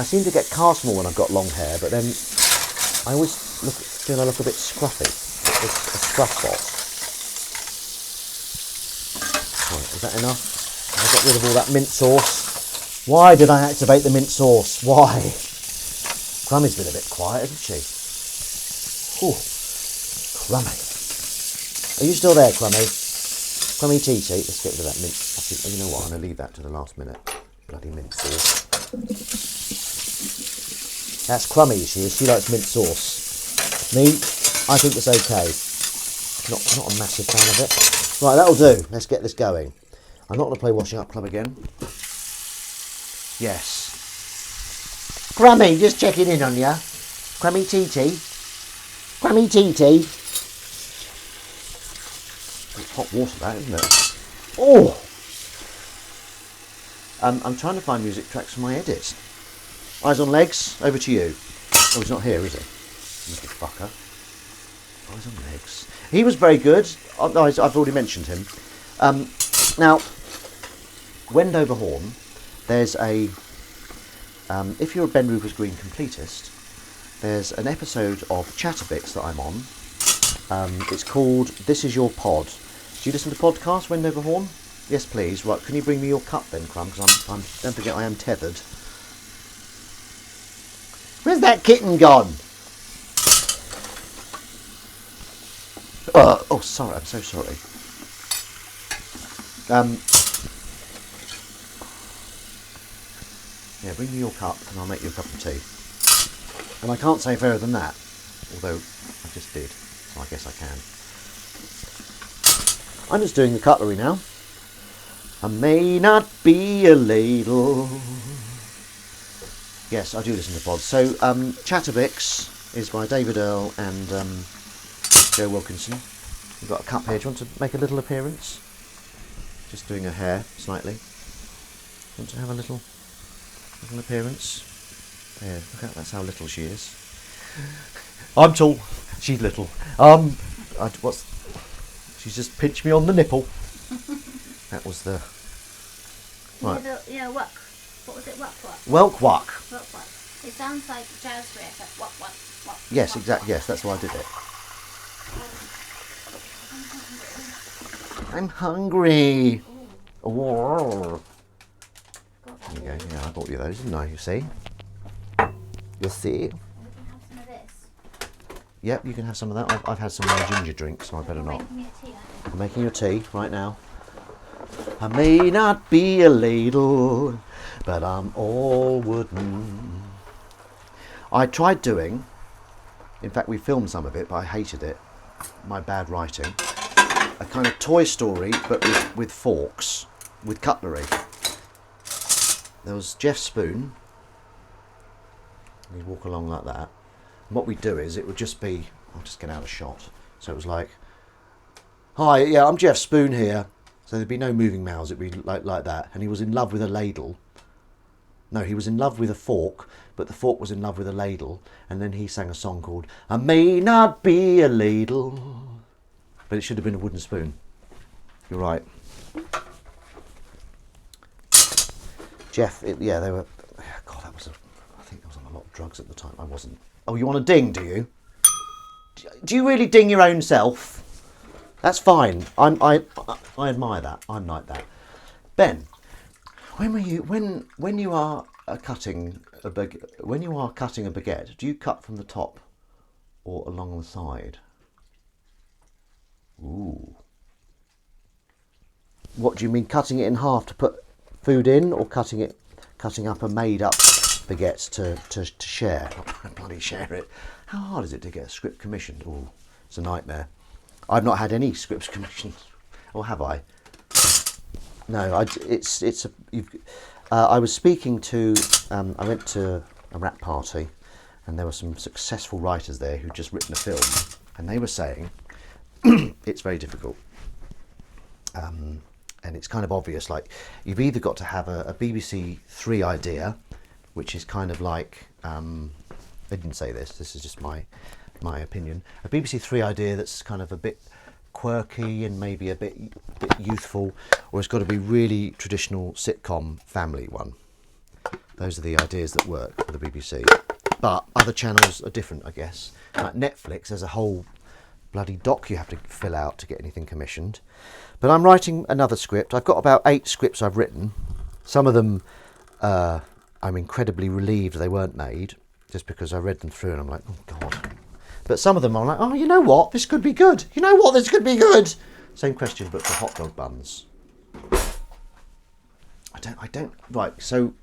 seem to get car small when I've got long hair, but then I always feel I look a bit scruffy. A scruff bot. Right, is that enough? Have I got rid of all that mint sauce? Why did I activate the mint sauce? Why? Crummy's been a bit quiet, hasn't she? Oh, Crummy. Are you still there, Crummy? Crummy TT. Let's get rid of that mint. Actually, you know what? I'm going to leave that to the last minute. Bloody mint sauce. That's Crummy, she is. She likes mint sauce. Me, I think it's okay. Not a massive fan of it. Right, that'll do. Let's get this going. I'm not going to play Washing Up Club again. Yes. Crummy, just checking in on ya. Crummy TT. Crummy TT. It's hot water, that, isn't it? Oh! I'm trying to find music tracks for my edit. Eyes on Legs, over to you. Oh, he's not here, is he? Little fucker. Eyes on Legs. He was very good. Oh, I've already mentioned him. Now, Wendover Horn, there's a... if you're a Ben Rupert Green completist, there's an episode of Chatterbix that I'm on. It's called This Is Your Pod. Do you listen to podcasts, Wendover Horn? Yes, please. Right, can you bring me your cup then, Crumb? Because don't forget I am tethered. Where's that kitten gone? Oh, sorry. I'm so sorry. Yeah, bring me your cup and I'll make you a cup of tea. And I can't say fairer than that, although I just did, so I guess I can. I'm just doing the cutlery now. I may not be a ladle. Yes, I do listen to pods. So, Chatterbix is by David Earl and Jo Wilkinson. You've got a cup here. Do you want to make a little appearance? Just doing her hair slightly. Want to have a little appearance? Yeah, look at that's how little she is. I'm tall. She's little. She's just pinched me on the nipple. That was the. Right. Yeah, what was it? Welk Wuck. It sounds like jazz riff. Like what? Yes, exactly. Yes, that's why I did it. I'm hungry. Oh. There you go. Yeah, I bought you those, didn't I? You see? You'll see. We can have some of this. Yep, you can have some of that. I've had some of my ginger drinks, so I better not. I'm making your tea right now. I may not be a ladle, but I'm all wooden. I tried doing, in fact we filmed some of it, but I hated it, my bad writing, a kind of Toy Story, but with forks, with cutlery. There was Jeff Spoon, and he'd walk along like that. And what we'd do is, it would just be, I'll just get out of shot, so it was like, hi, yeah, I'm Jeff Spoon here. So there'd be no moving mouths, it'd be like that. And he was in love with a ladle. No, he was in love with a fork, but the fork was in love with a ladle. And then he sang a song called I May Not Be a Ladle. But it should have been a wooden spoon. You're right. Jeff, yeah, they were, God, I think I was on a lot of drugs at the time. I wasn't. Oh, you want a ding, do you? Do you really ding your own self? That's fine. I admire that. I'm like that. Ben, when you are cutting a baguette, do you cut from the top or along the side? Ooh. What do you mean, cutting it in half to put food in, or cutting up a made up baguette to share? Bloody share it. How hard is it to get a script commissioned? Oh, it's a nightmare. I've not had any scripts commissioned, or have I? No, I was speaking to. I went to a rap party, and there were some successful writers there who'd just written a film, and they were saying it's very difficult, and it's kind of obvious. Like, you've either got to have a BBC Three idea, which is kind of like they didn't say this. This is just my opinion. A BBC Three idea that's kind of a bit quirky and maybe a bit youthful, or it's got to be really traditional sitcom family one. Those are the ideas that work for the BBC. But other channels are different, I guess. Like Netflix, there's a whole bloody doc you have to fill out to get anything commissioned. But I'm writing another script. I've got about 8 scripts I've written. Some of them I'm incredibly relieved they weren't made, just because I read them through and I'm like, oh God. But some of them I'm like, oh, you know what? This could be good. You know what? This could be good. Same question, but for hot dog buns. I don't. Right. So,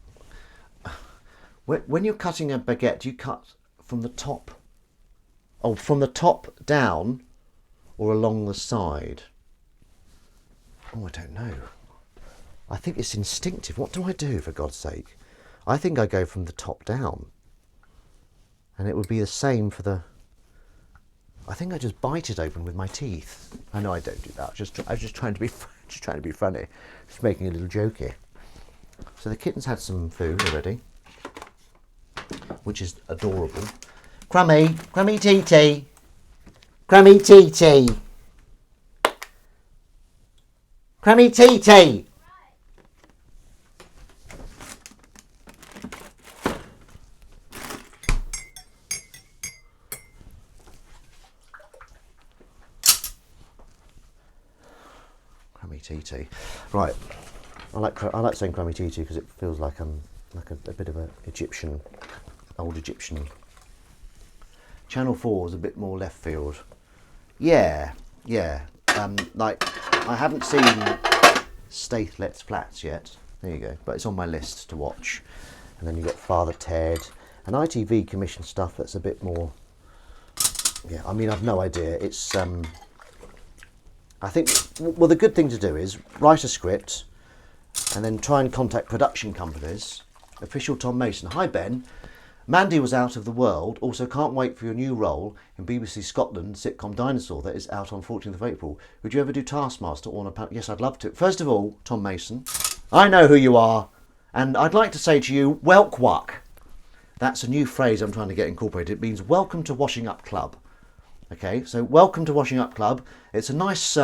when you're cutting a baguette, do you cut from the top? Oh, from the top down, or along the side? Oh, I don't know. I think it's instinctive. What do I do, for God's sake? I think I go from the top down. And it would be the same for the... I think I just bite it open with my teeth. I know I don't do that. I was just trying to be funny. Just making a little joke here. So the kitten's had some food already, which is adorable. Crummy, crummy TT, crummy TT, crummy TT. Crummy TT. Right. I like saying crummy TT because it feels like I'm like a bit of an Egyptian, old Egyptian. Channel 4 is a bit more left field. Yeah. Like, I haven't seen Staith Let's Flats yet. There you go. But it's on my list to watch. And then you've got Father Ted. And ITV commissioned stuff that's a bit more... Yeah, I mean, I've no idea. It's... I think... Well, the good thing to do is write a script and then try and contact production companies. Official Tom Mason. Hi, Ben. Mandy was out of the world. Also, can't wait for your new role in BBC Scotland sitcom Dinosaur that is out on 14th of April. Would you ever do Taskmaster or Yes, I'd love to. First of all, Tom Mason, I know who you are, and I'd like to say to you, welkwuck. That's a new phrase I'm trying to get incorporated. It means welcome to Washing Up Club. Okay, so welcome to Washing Up Club. It's a nice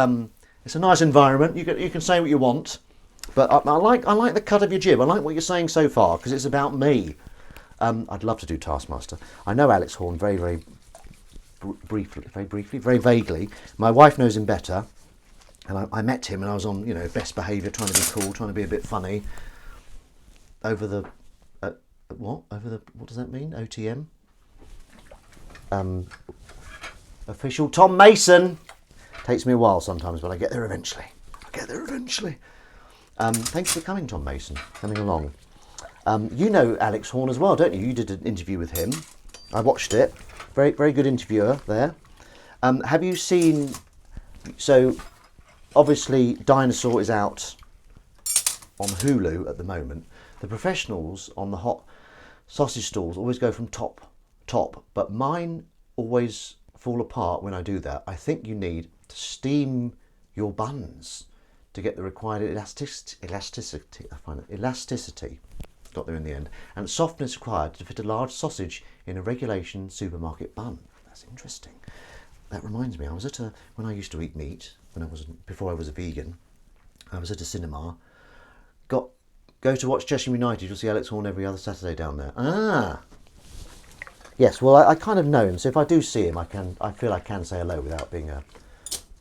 environment. You can say what you want, but I like the cut of your jib. I like what you're saying so far because it's about me. I'd love to do Taskmaster. I know Alex Horne very briefly, very vaguely. My wife knows him better, and I met him and I was on, best behaviour, trying to be cool, trying to be a bit funny. Over the what does that mean? OTM. Official Tom Mason. Takes me a while sometimes, but I get there eventually. Thanks for coming, Tom Mason. Coming along. You know Alex Horne as well, don't you? You did an interview with him. I watched it. Very, very good interviewer there. Have you seen... So, obviously, Dinosaur is out on Hulu at the moment. The professionals on the hot sausage stalls always go from top, but mine always fall apart when I do that. I think you need to steam your buns to get the required elasticity. I find it elasticity. Got there in the end. And softness required to fit a large sausage in a regulation supermarket bun. That's interesting. That reminds me, I was at when I used to eat meat, before I was a vegan, I was at a cinema. Go to watch Cheshire United, you'll see Alex Horne every other Saturday down there. Ah! Yes, well, I kind of know him, so if I do see him, I feel I can say hello without being I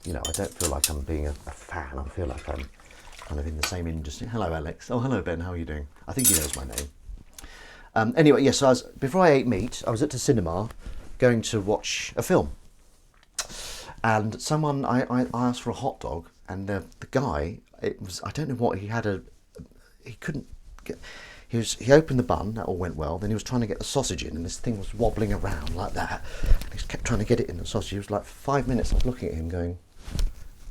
don't feel like I'm being a fan. I feel like I'm kind of in the same industry. Hello, Alex. Oh, hello, Ben. How are you doing? I think he knows my name. Anyway, yes, so before I ate meat, I was at the cinema going to watch a film. And someone, I asked for a hot dog, and the guy, I don't know what, he couldn't get, he opened the bun, that all went well, then he was trying to get the sausage in, and this thing was wobbling around like that. And he kept trying to get it in the sausage. It was like 5 minutes, I was looking at him going,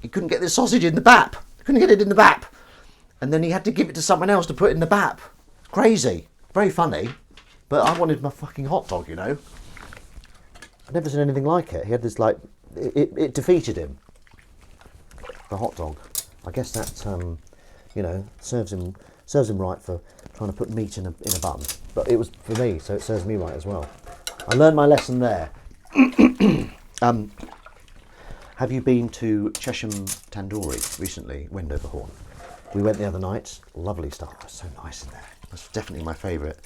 he couldn't get the sausage in the bap. Couldn't get it in the bap. And then he had to give it to someone else to put in the bap. Crazy. Very funny. But I wanted my fucking hot dog, I've never seen anything like it. He had this it defeated him. The hot dog. I guess that, serves him right for trying to put meat in a bun. But it was for me, so it serves me right as well. I learned my lesson there. Have you been to Chesham Tandoori recently, Wendover Horn? We went the other night. Lovely stuff. It was so nice in there. That's definitely my favourite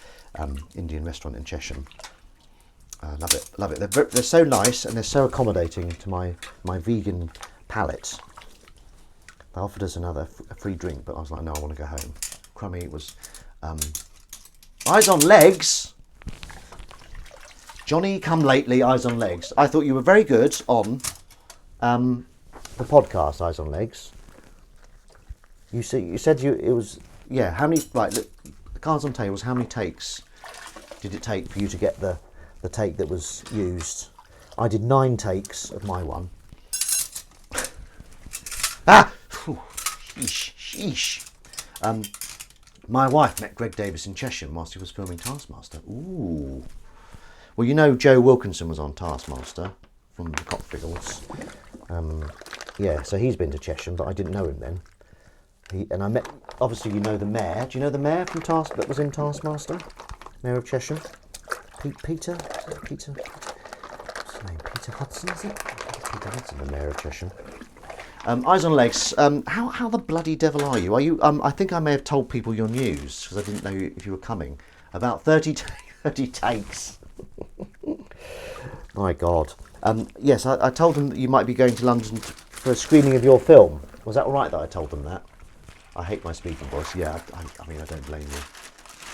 Indian restaurant in Chesham. Love it. They're so nice and they're so accommodating to my vegan palate. They offered us a free drink, but I was like, no, I want to go home. Crummy was Eyes on Legs. Johnny come lately, Eyes on Legs. I thought you were very good on the podcast Eyes on Legs. You said it was how many, right, look, the cards on tables, how many takes did it take for you to get the take that was used? I did 9 takes of my one. Sheesh. My wife met Greg Davis in Chesham whilst he was filming Taskmaster. Ooh. Well, Joe Wilkinson was on Taskmaster from the Cockfiggles. So he's been to Chesham, but I didn't know him then. And I met, obviously, the mayor. Do you know the mayor from that was in Taskmaster? Mayor of Chesham? Peter? What's his name? Peter Hudson, is it? Peter Hudson, the mayor of Chesham. Eyes on Legs. How the bloody devil are you? Are you? I think I may have told people your news because I didn't know if you were coming. About 30 takes. My God. Yes, I told them that you might be going to London for a screening of your film. Was that all right that I told them that? I hate my speaking voice. Yeah, I mean, I don't blame you.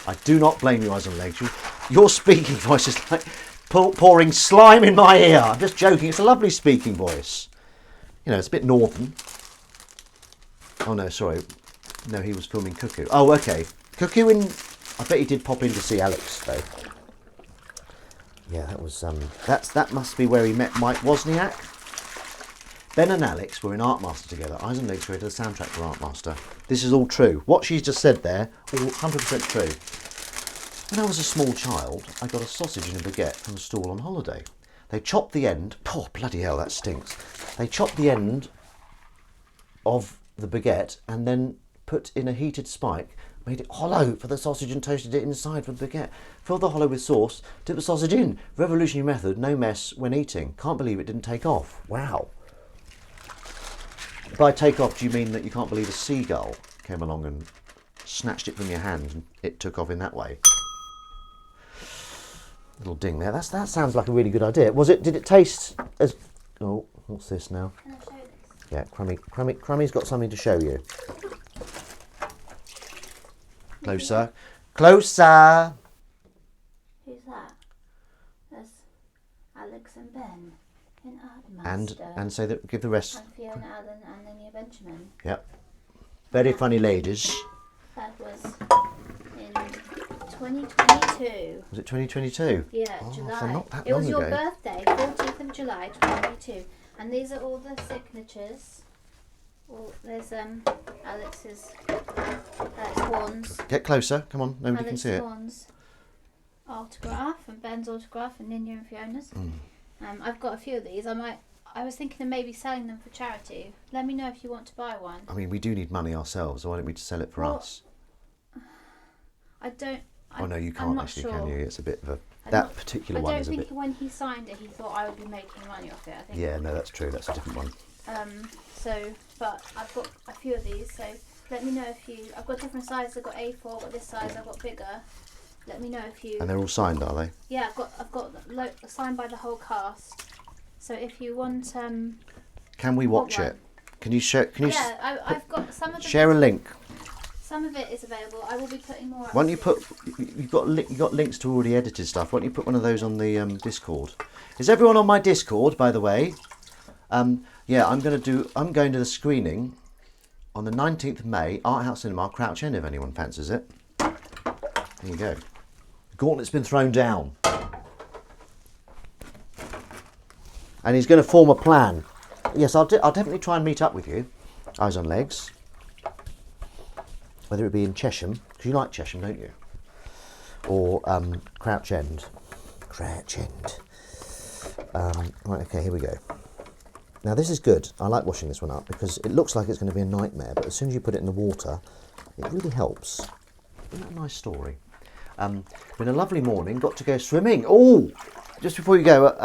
I do not blame you, Eyes on Legs. Your speaking voice is like pouring slime in my ear. I'm just joking. It's a lovely speaking voice. It's a bit northern. Oh, no, sorry. No, he was filming Cuckoo. Oh, okay. Cuckoo I bet he did pop in to see Alex, though. Yeah, that was... That must be where he met Mike Wozniak. Ben and Alex were in Artmaster together. Eyes on Legs created the soundtrack for Artmaster. This is all true. What she's just said there, all 100% true. When I was a small child, I got a sausage and a baguette from a stall on holiday. They chopped the end. Oh, bloody hell, that stinks. They chopped the end of the baguette and then put in a heated spike, made it hollow for the sausage and toasted it inside for the baguette. Filled the hollow with sauce, dip the sausage in. Revolutionary method, no mess when eating. Can't believe it didn't take off. Wow. By take off, do you mean that you can't believe a seagull came along and snatched it from your hand and it took off in that way? Little ding there. That sounds like a really good idea. Did it taste as... Oh, what's this now? Can I show this? Yeah, Crummy's got something to show you. Closer. Closer! Who's that? That's Alex and Ben in Ardmaster. And say that, give the rest. And Fiona Allen and Linnea Benjamin. Yep. Very funny ladies. That was in 2022. Was it 2022? Yeah, Oh, July. so not that It was long your ago. birthday, 14th of July 2022. And these are all the signatures. Well, there's Alex's Swan's. Get closer. Come on, nobody can Alex see it. Swan's autograph and Ben's autograph and Linnea and Fiona's. I've got a few of these. I was thinking of maybe selling them for charity. Let me know if you want to buy one. I mean, we do need money ourselves, so why don't we just sell it for Well, us? I don't. Oh no, you I'm can't not actually, sure. can you? It's a bit of a... I'm That not- particular I one don't is a think bit... when he signed it, he thought I would be making money off it. I think. Yeah, no, that's true. That's a different one. But I've got a few of these, so let me know if you. I've got different sizes. I've got A4. I've got this size. I've got bigger. Let me know if you. And they're all signed, are they? Yeah, I've got signed by the whole cast. So if you want, Can we watch one? it? Can you share? Can you yeah, I've got some of the. share a link? Some of it is available. I will be putting more up. Why don't you soon. put? You got links to already edited stuff. Why don't you put one of those on the Discord? Is everyone on my Discord, by the way? Yeah, I'm going to the screening on the 19th of May, Art House Cinema, Crouch End, if anyone fancies it. There you go. The gauntlet's been thrown down. And he's going to form a plan. Yes, I'll definitely try and meet up with you. Eyes on legs. Whether it be in Chesham, because you like Chesham, don't you? Or Crouch End. Crouch End. Right, okay, here we go. Now this is good. I like washing this one up because it looks like it's going to be a nightmare, but as soon as you put it in the water, it really helps. Isn't that a nice story? Been a lovely morning. Got to go swimming. Oh, just before you go,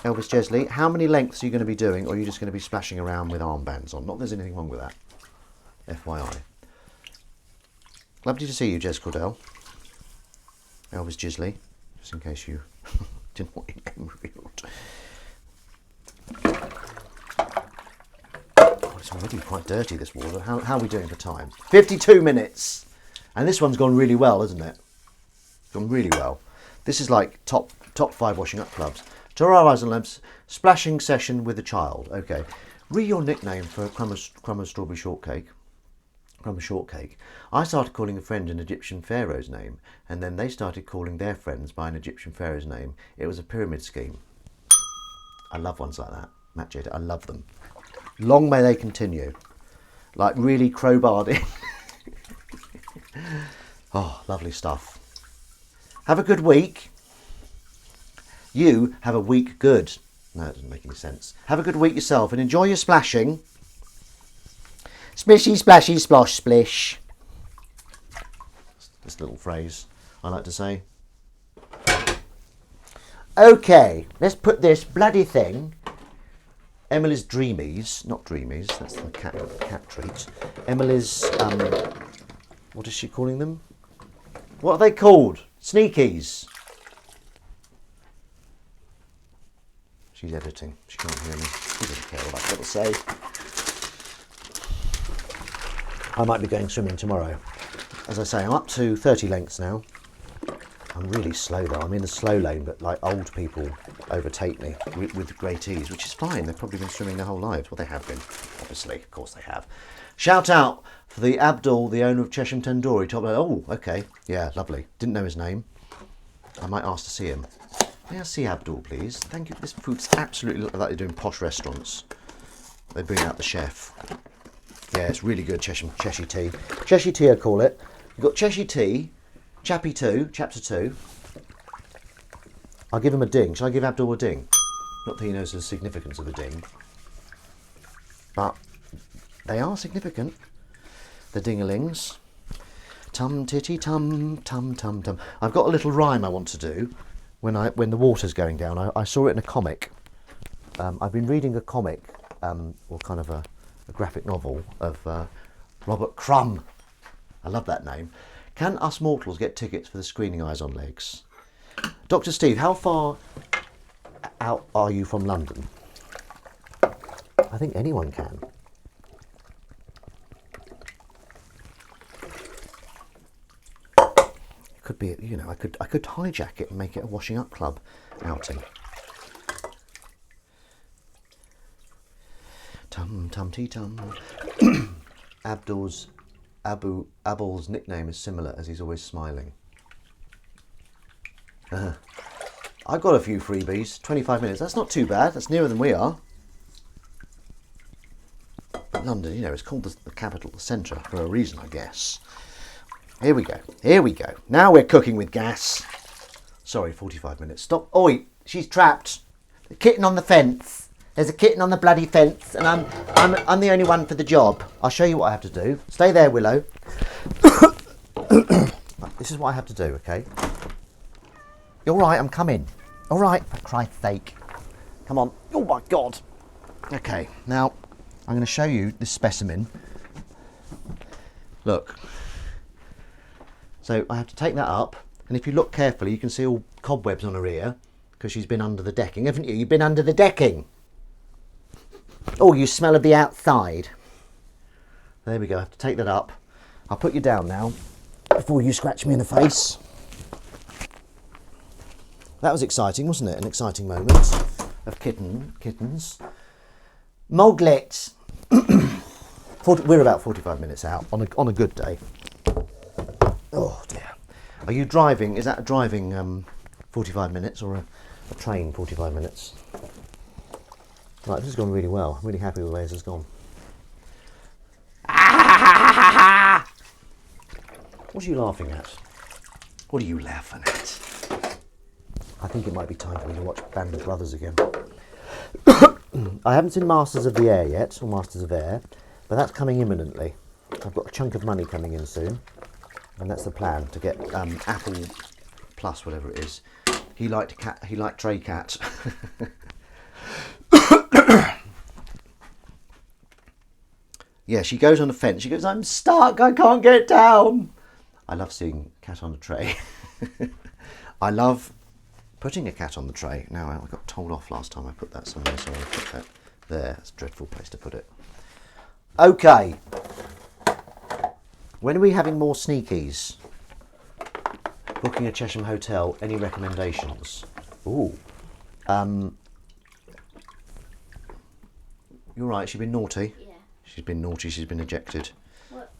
Elvis Jesley, how many lengths are you going to be doing, or are you just going to be splashing around with armbands on? Not that there's anything wrong with that. FYI. Lovely to see you, Jez Cordell. Elvis Jesley, just in case you didn't want your name revealed. Oh, it's already quite dirty, this water. How are we doing for time? 52 minutes. And this one's gone really well, isn't it? Gone really well. This is like top 5 washing up clubs. Torah Eyes and Lamps, splashing session with a child. Okay. Read your nickname for Crumb of Strawberry Shortcake. Crumb of Shortcake. I started calling a friend an Egyptian pharaoh's name, and then they started calling their friends by an Egyptian pharaoh's name. It was a pyramid scheme. I love ones like that. Matt Jada, I love them. Long may they continue. Like really crowbarred in. Oh, lovely stuff. Have a good week. You have a week good. No, it doesn't make any sense. Have a good week yourself and enjoy your splashing. Splishy, splashy, splosh, splish. This little phrase I like to say. Okay, let's put this bloody thing. Emily's Dreamies, not Dreamies, that's the cat treat. Emily's, what is she calling them? What are they called? Sneakies. She's editing. She can't hear me. She doesn't care what I've got to say. I might be going swimming tomorrow. As I say, I'm up to 30 lengths now. I'm really slow though. I'm in the slow lane, but like old people overtake me with great ease, which is fine. They've probably been swimming their whole lives. Well, they have been, obviously. Of course they have. Shout out for the Abdul, the owner of Chesham Tandoori. Oh, okay. Yeah, lovely. Didn't know his name. I might ask to see him. May I see Abdul, please? Thank you. This food's absolutely like they're doing posh restaurants. They bring out the chef. Yeah, it's really good, Cheshire tea. Cheshire tea, I call it. You've got Cheshire tea, Chapter 2. I'll give him a ding. Shall I give Abdul a ding? Not that he knows the significance of a ding. But they are significant. The dingalings. Tum titty tum tum tum tum. I've got a little rhyme I want to do when the water's going down. I saw it in a comic. I've been reading a comic, or kind of a graphic novel of Robert Crumb. I love that name. Can us mortals get tickets for the screening Eyes on Legs? Dr. Steve, how far out are you from London? I think anyone can. Could be, you know, I could hijack it and make it a washing up club outing. Tum tum tee tum. Abul's nickname is similar, as he's always smiling. I've got a few freebies. 25 minutes. That's not too bad. That's nearer than we are. London, you know, it's called the capital, the centre, for a reason, I guess. Here we go. Here we go. Now we're cooking with gas. Sorry, 45 minutes. Stop. Oi, she's trapped. The kitten on the fence. There's a kitten on the bloody fence, and I'm the only one for the job. I'll show you what I have to do. Stay there, Willow. This is what I have to do, okay? You're right, I'm coming. All right, for Christ's sake. Come on. Oh my God. Okay, now I'm going to show you this specimen. Look. So I have to take that up, and if you look carefully, you can see all cobwebs on her ear because she's been under the decking, haven't you? You've been under the decking. Oh, you smell of the outside. There we go. I have to take that up. I'll put you down now before you scratch me in the face. That was exciting, wasn't it? An exciting moment of kittens. Moglet. We're about 45 minutes out on a good day. Oh dear. Are you driving? Is that a driving 45 minutes or a train 45 minutes? Right, this has gone really well. I'm really happy with the way this has gone. What are you laughing at? What are you laughing at? I think it might be time for me to watch Band of Brothers again. I haven't seen Masters of the Air yet, or Masters of Air, but that's coming imminently. I've got a chunk of money coming in soon, and that's the plan, to get Apple Plus, whatever it is. He liked Trey Cat. Yeah, she goes on a fence. She goes, I'm stuck, I can't get down. I love seeing cat on a tray. I love putting a cat on the tray. Now, I got told off last time I put that somewhere, so I'll put that there. That's a dreadful place to put it. Okay. When are we having more sneakies? Booking a Chesham hotel. Any recommendations? Ooh. You're right, she's been naughty. Yeah. She's been naughty, she's been ejected. What?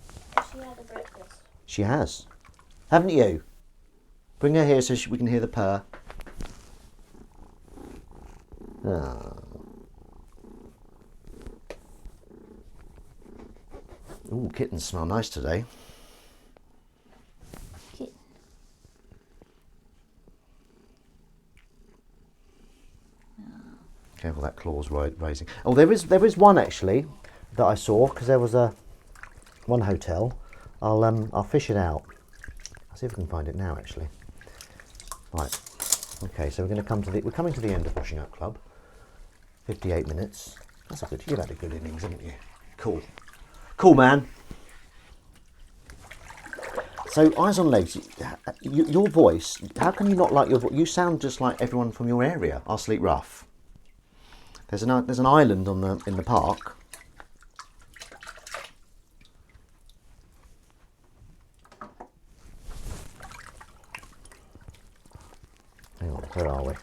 She had a breakfast. She has. Haven't you? Bring her here so we can hear the purr. Ah. Ooh, kittens smell nice today. Kitten. Careful, that claw's raising. Oh, there is one actually that I saw, because there was one hotel. I'll fish it out. I'll see if I can find it now actually. Right. Okay, so we're coming to the end of Washing Up Club. 58 minutes. That's a good. You've had a good innings, haven't you? Cool. Cool, man. So, Eyes on Legs, your voice, how can you not like your voice? You sound just like everyone from your area, Our Sleep Rough. There's an island in the park. Hang on, where are we?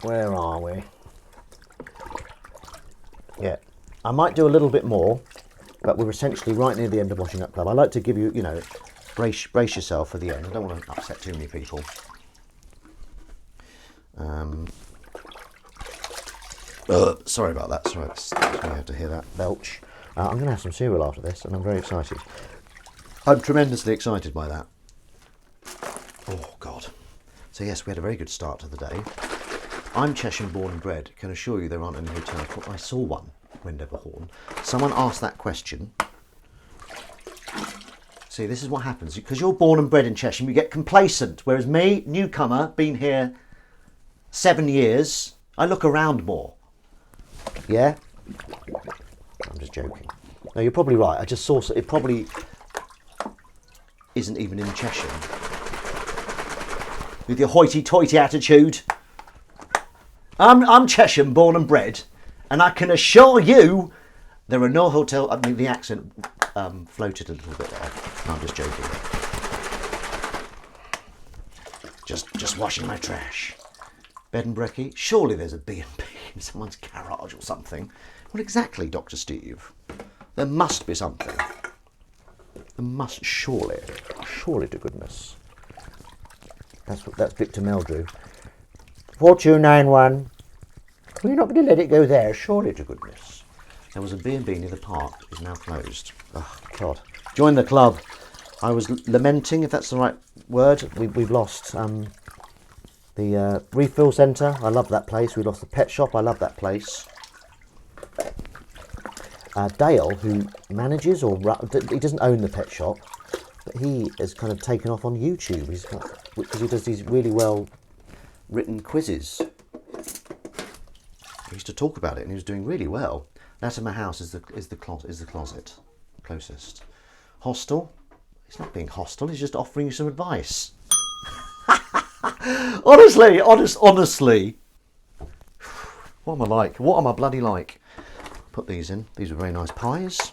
Where are we? Yeah, I might do a little bit more, but we're essentially right near the end of Washing Up Club. I like to give you, brace yourself for the end. I don't want to upset too many people. Sorry about that. Sorry, you have to hear that belch. I'm going to have some cereal after this, and I'm very excited. I'm tremendously excited by that. Oh, God. So, yes, we had a very good start to the day. I'm Cheshire born and bred. Can assure you there aren't any hotels. But I saw one, Wendover Horn. Someone asked that question. See, this is what happens. Because you're born and bred in Cheshire, you get complacent. Whereas me, newcomer, been here 7 years, I look around more. Yeah? I'm just joking. No, you're probably right. I just saw it probably isn't even in Cheshire. With your hoity-toity attitude. I'm Cheshire born and bred, and I can assure you there are no hotel. I mean, the accent floated a little bit there. No, I'm just joking. Just washing my trash. Bed and brekkie. Surely there's a B&B in someone's garage or something. Well, exactly, Dr. Steve. There must be something. There must, surely to goodness. That's Victor Meldrew. 4291. Well, you're not going to let it go there, surely to goodness. There was a B&B near the park. It's now closed. Oh, God. Join the club. I was lamenting, if that's the right word. We've lost the refill centre. I love that place. We lost the pet shop. I love that place. Dale, who manages, he doesn't own the pet shop, but he has kind of taken off on YouTube. Because he does these really well written quizzes. He used to talk about it, and he was doing really well. Latimer House is the closet closest. Hostel. He's not being hostile. He's just offering you some advice. honestly. What am I like? What am I bloody like? Put these in. These were very nice pies.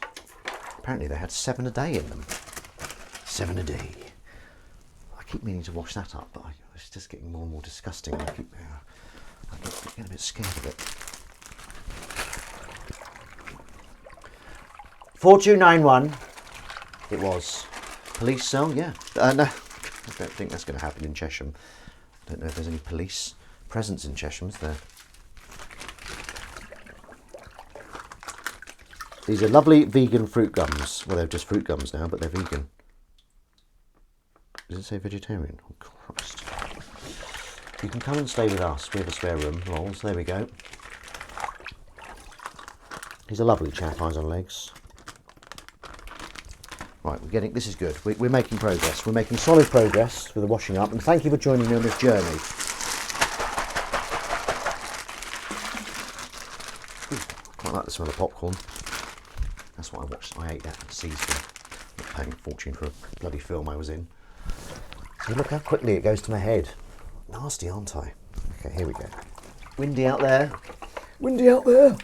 Apparently they had 7 a day in them. 7 a day. I keep meaning to wash that up, but it's just getting more and more disgusting. I keep getting a bit scared of it. 4291. It was. Police cell, yeah. No, I don't think that's going to happen in Chesham. I don't know if there's any police presence in Chesham, is there? These are lovely vegan fruit gums. Well, they're just fruit gums now, but they're vegan. Does it say vegetarian? Oh, Christ. You can come and stay with us. We have a spare room. Rolls, there we go. He's a lovely chap, eyes on legs. Right, this is good. We're making progress. We're making solid progress with the washing up, and thank you for joining me on this journey. Ooh, quite like the smell of popcorn. That's what I watched. I ate that at Seasville. Not paying a fortune for a bloody film I was in. See, look how quickly it goes to my head. Nasty, aren't I? Okay, here we go. Windy out there. Windy out there.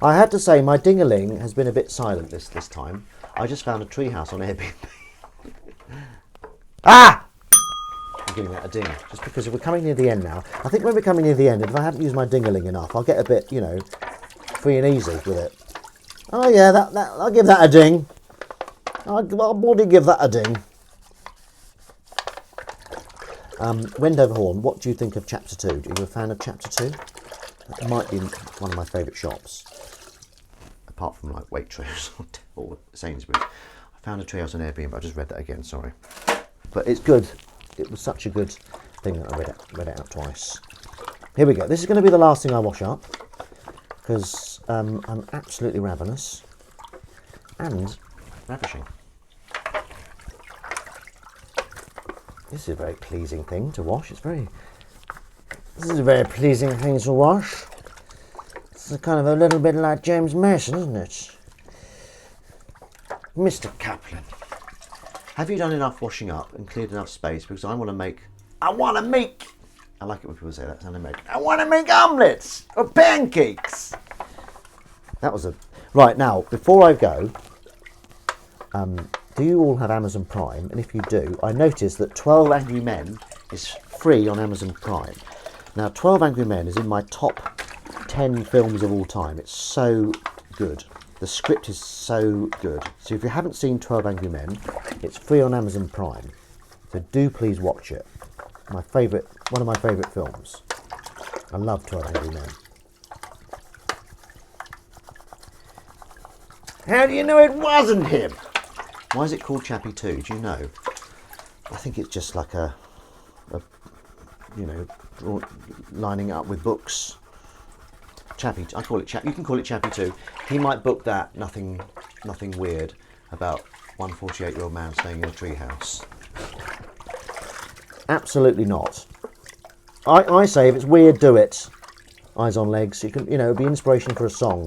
I had to say my ding-a-ling has been a bit silent this time. I just found a treehouse on Airbnb. Ah! I'm giving that a ding. Just because we're coming near the end now. I think when we're coming near the end, if I haven't used my ding-a-ling enough, I'll get a bit, free and easy with it. Oh yeah, that I'll give that a ding. I'll bloody give that a ding. Wendover Horn, what do you think of Chapter 2? Are you a fan of Chapter 2? That might be one of my favourite shops. Apart from like Waitrose or Sainsbury's. I found a treehouse on Airbnb, I just read that again, sorry. But it's good. It was such a good thing that I read it out twice. Here we go. This is going to be the last thing I wash up. Because I'm absolutely ravenous. And ravishing. This is a very pleasing thing to wash. This is a very pleasing thing to wash. It's kind of a little bit like James Mason, isn't it? Mr. Kaplan, have you done enough washing up and cleared enough space? Because I like it when people say that, I want to make omelets or pancakes. That was right. Now, before I go, do you all have Amazon Prime? And if you do, I noticed that 12 Angry Men is free on Amazon Prime. Now, 12 Angry Men is in my top 10 films of all time. It's so good. The script is so good. So if you haven't seen 12 Angry Men, it's free on Amazon Prime. So do please watch it. One of my favourite films. I love 12 Angry Men. How do you know it wasn't him? Why is it called Chappie 2? Do you know? I think it's just like lining it up with books. Chappie, I call it Chappie. You can call it Chappie too. He might book that. Nothing weird about one 48-year-old man staying in a treehouse. Absolutely not. I say if it's weird, do it. Eyes on legs. You can, it'd be inspiration for a song.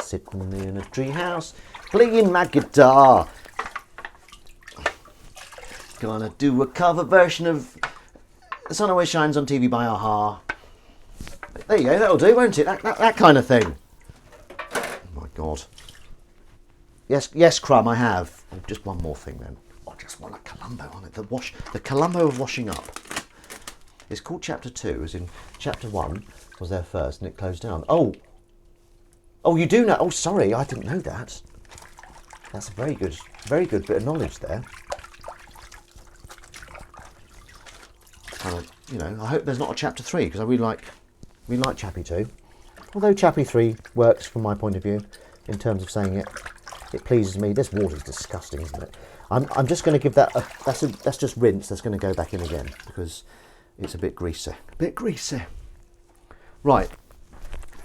Sitting in a treehouse, playing my guitar. Gonna do a cover version of The Sun Always Shines on TV by a-ha. There you go, that'll do, won't it? That kind of thing. Oh my God. Yes, Crumb, I have. Oh, just one more thing then. I just want a Columbo on it. The Columbo of washing up. It's called Chapter 2, as in Chapter 1 was there first and it closed down. Oh, you do know? Oh, sorry, I didn't know that. That's a very good bit of knowledge there. I hope there's not a Chapter 3 because I really like Chappie 2. Although Chappie 3 works from my point of view in terms of saying it. It pleases me. This water's disgusting, isn't it? I'm just going to give that that's just rinse. That's going to go back in again because it's a bit greasy. Right.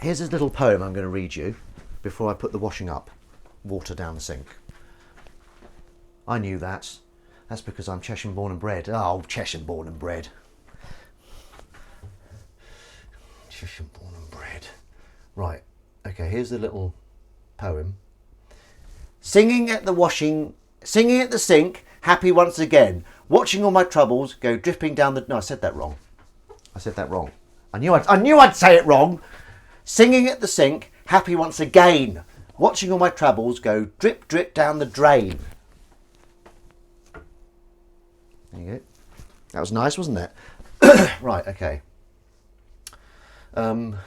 Here's a little poem I'm going to read you before I put the washing up water down the sink. I knew that. That's because I'm Cheshire born and bred. Oh, Cheshire born and bred. Cheshire born and bred. Right. Okay, here's the little poem. Singing at the sink, happy once again. Watching all my troubles go dripping down the... No, I said that wrong. I knew I'd say it wrong. Singing at the sink, happy once again. Watching all my troubles go drip, drip down the drain. There you go. That was nice, wasn't it? Right, okay. Okay,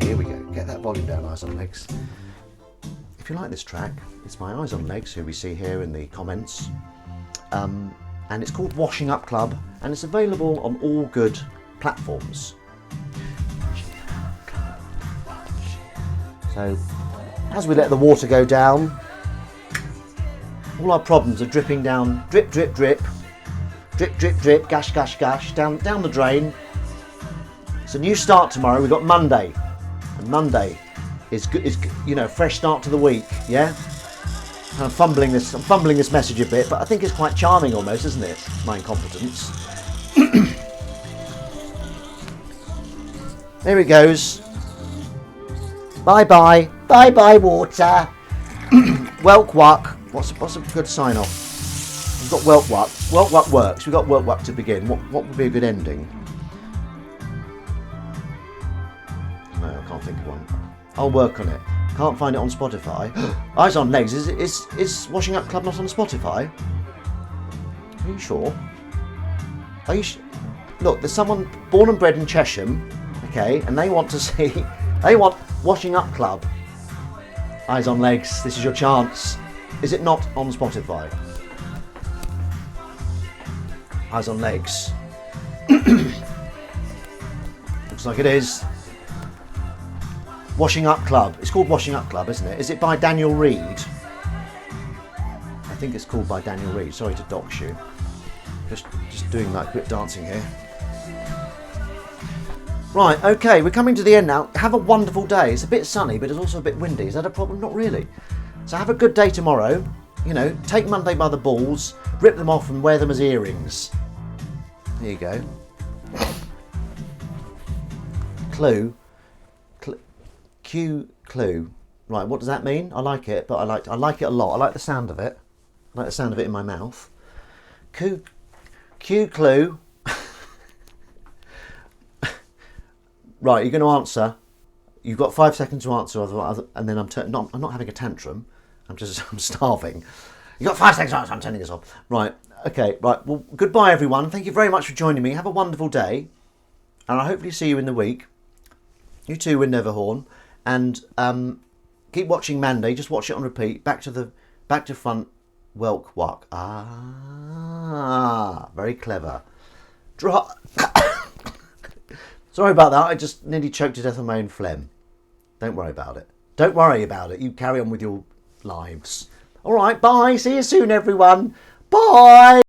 here we go. Get that volume down, Eyes on Legs. If you like this track, it's by Eyes on Legs, who we see here in the comments. And it's called Washing Up Club, and it's available on all good platforms. So, as we let the water go down, all our problems are dripping down, drip, drip, drip, drip, drip, drip, gash, gash, gash, down the drain. It's a new start tomorrow. We've got Monday, and Monday is fresh start to the week. Yeah, I'm fumbling this message a bit, but I think it's quite charming almost, isn't it? My incompetence. There it goes. Bye bye, bye bye water. Welk Wuck. What's a good sign off? We've got Welk Wuck. Welk Wuck works. We've got Welk Wuck to begin. What would be a good ending? No, I can't think of one. I'll work on it. Can't find it on Spotify. Eyes on Legs. Is Washing Up Club not on Spotify? Are you sure? Are you? Look, there's someone born and bred in Cheshire, okay, and they want to see. They want Washing Up Club. Eyes on Legs. This is your chance. Is it not on Spotify? Eyes on Legs. Looks like it is. Washing Up Club. It's called Washing Up Club, isn't it? Is it by Daniel Reed? I think it's called by Daniel Reed. Sorry to dox you. Just doing like a bit of dancing here. Right, okay, we're coming to the end now. Have a wonderful day. It's a bit sunny, but it's also a bit windy. Is that a problem? Not really. So have a good day tomorrow. Take Monday by the balls, rip them off and wear them as earrings. There you go. Clue. Clue. Right, what does that mean? I like it, but I like it a lot. I like the sound of it. I like the sound of it in my mouth. Q clue. Right, you're going to answer. You've got 5 seconds to answer, and then I'm not having a tantrum. I'm starving. You've got 5 seconds to answer. I'm turning this off. Right. Okay. Right. Well, goodbye, everyone. Thank you very much for joining me. Have a wonderful day, and I hopefully see you in the week. You too, with Neverhorn, and keep watching Mandy. Just watch it on repeat. Back to front. Welk Wuck. Ah, very clever. Sorry about that. I just nearly choked to death on my own phlegm. Don't worry about it. Don't worry about it. You carry on with your lives. All right. Bye. See you soon, everyone. Bye.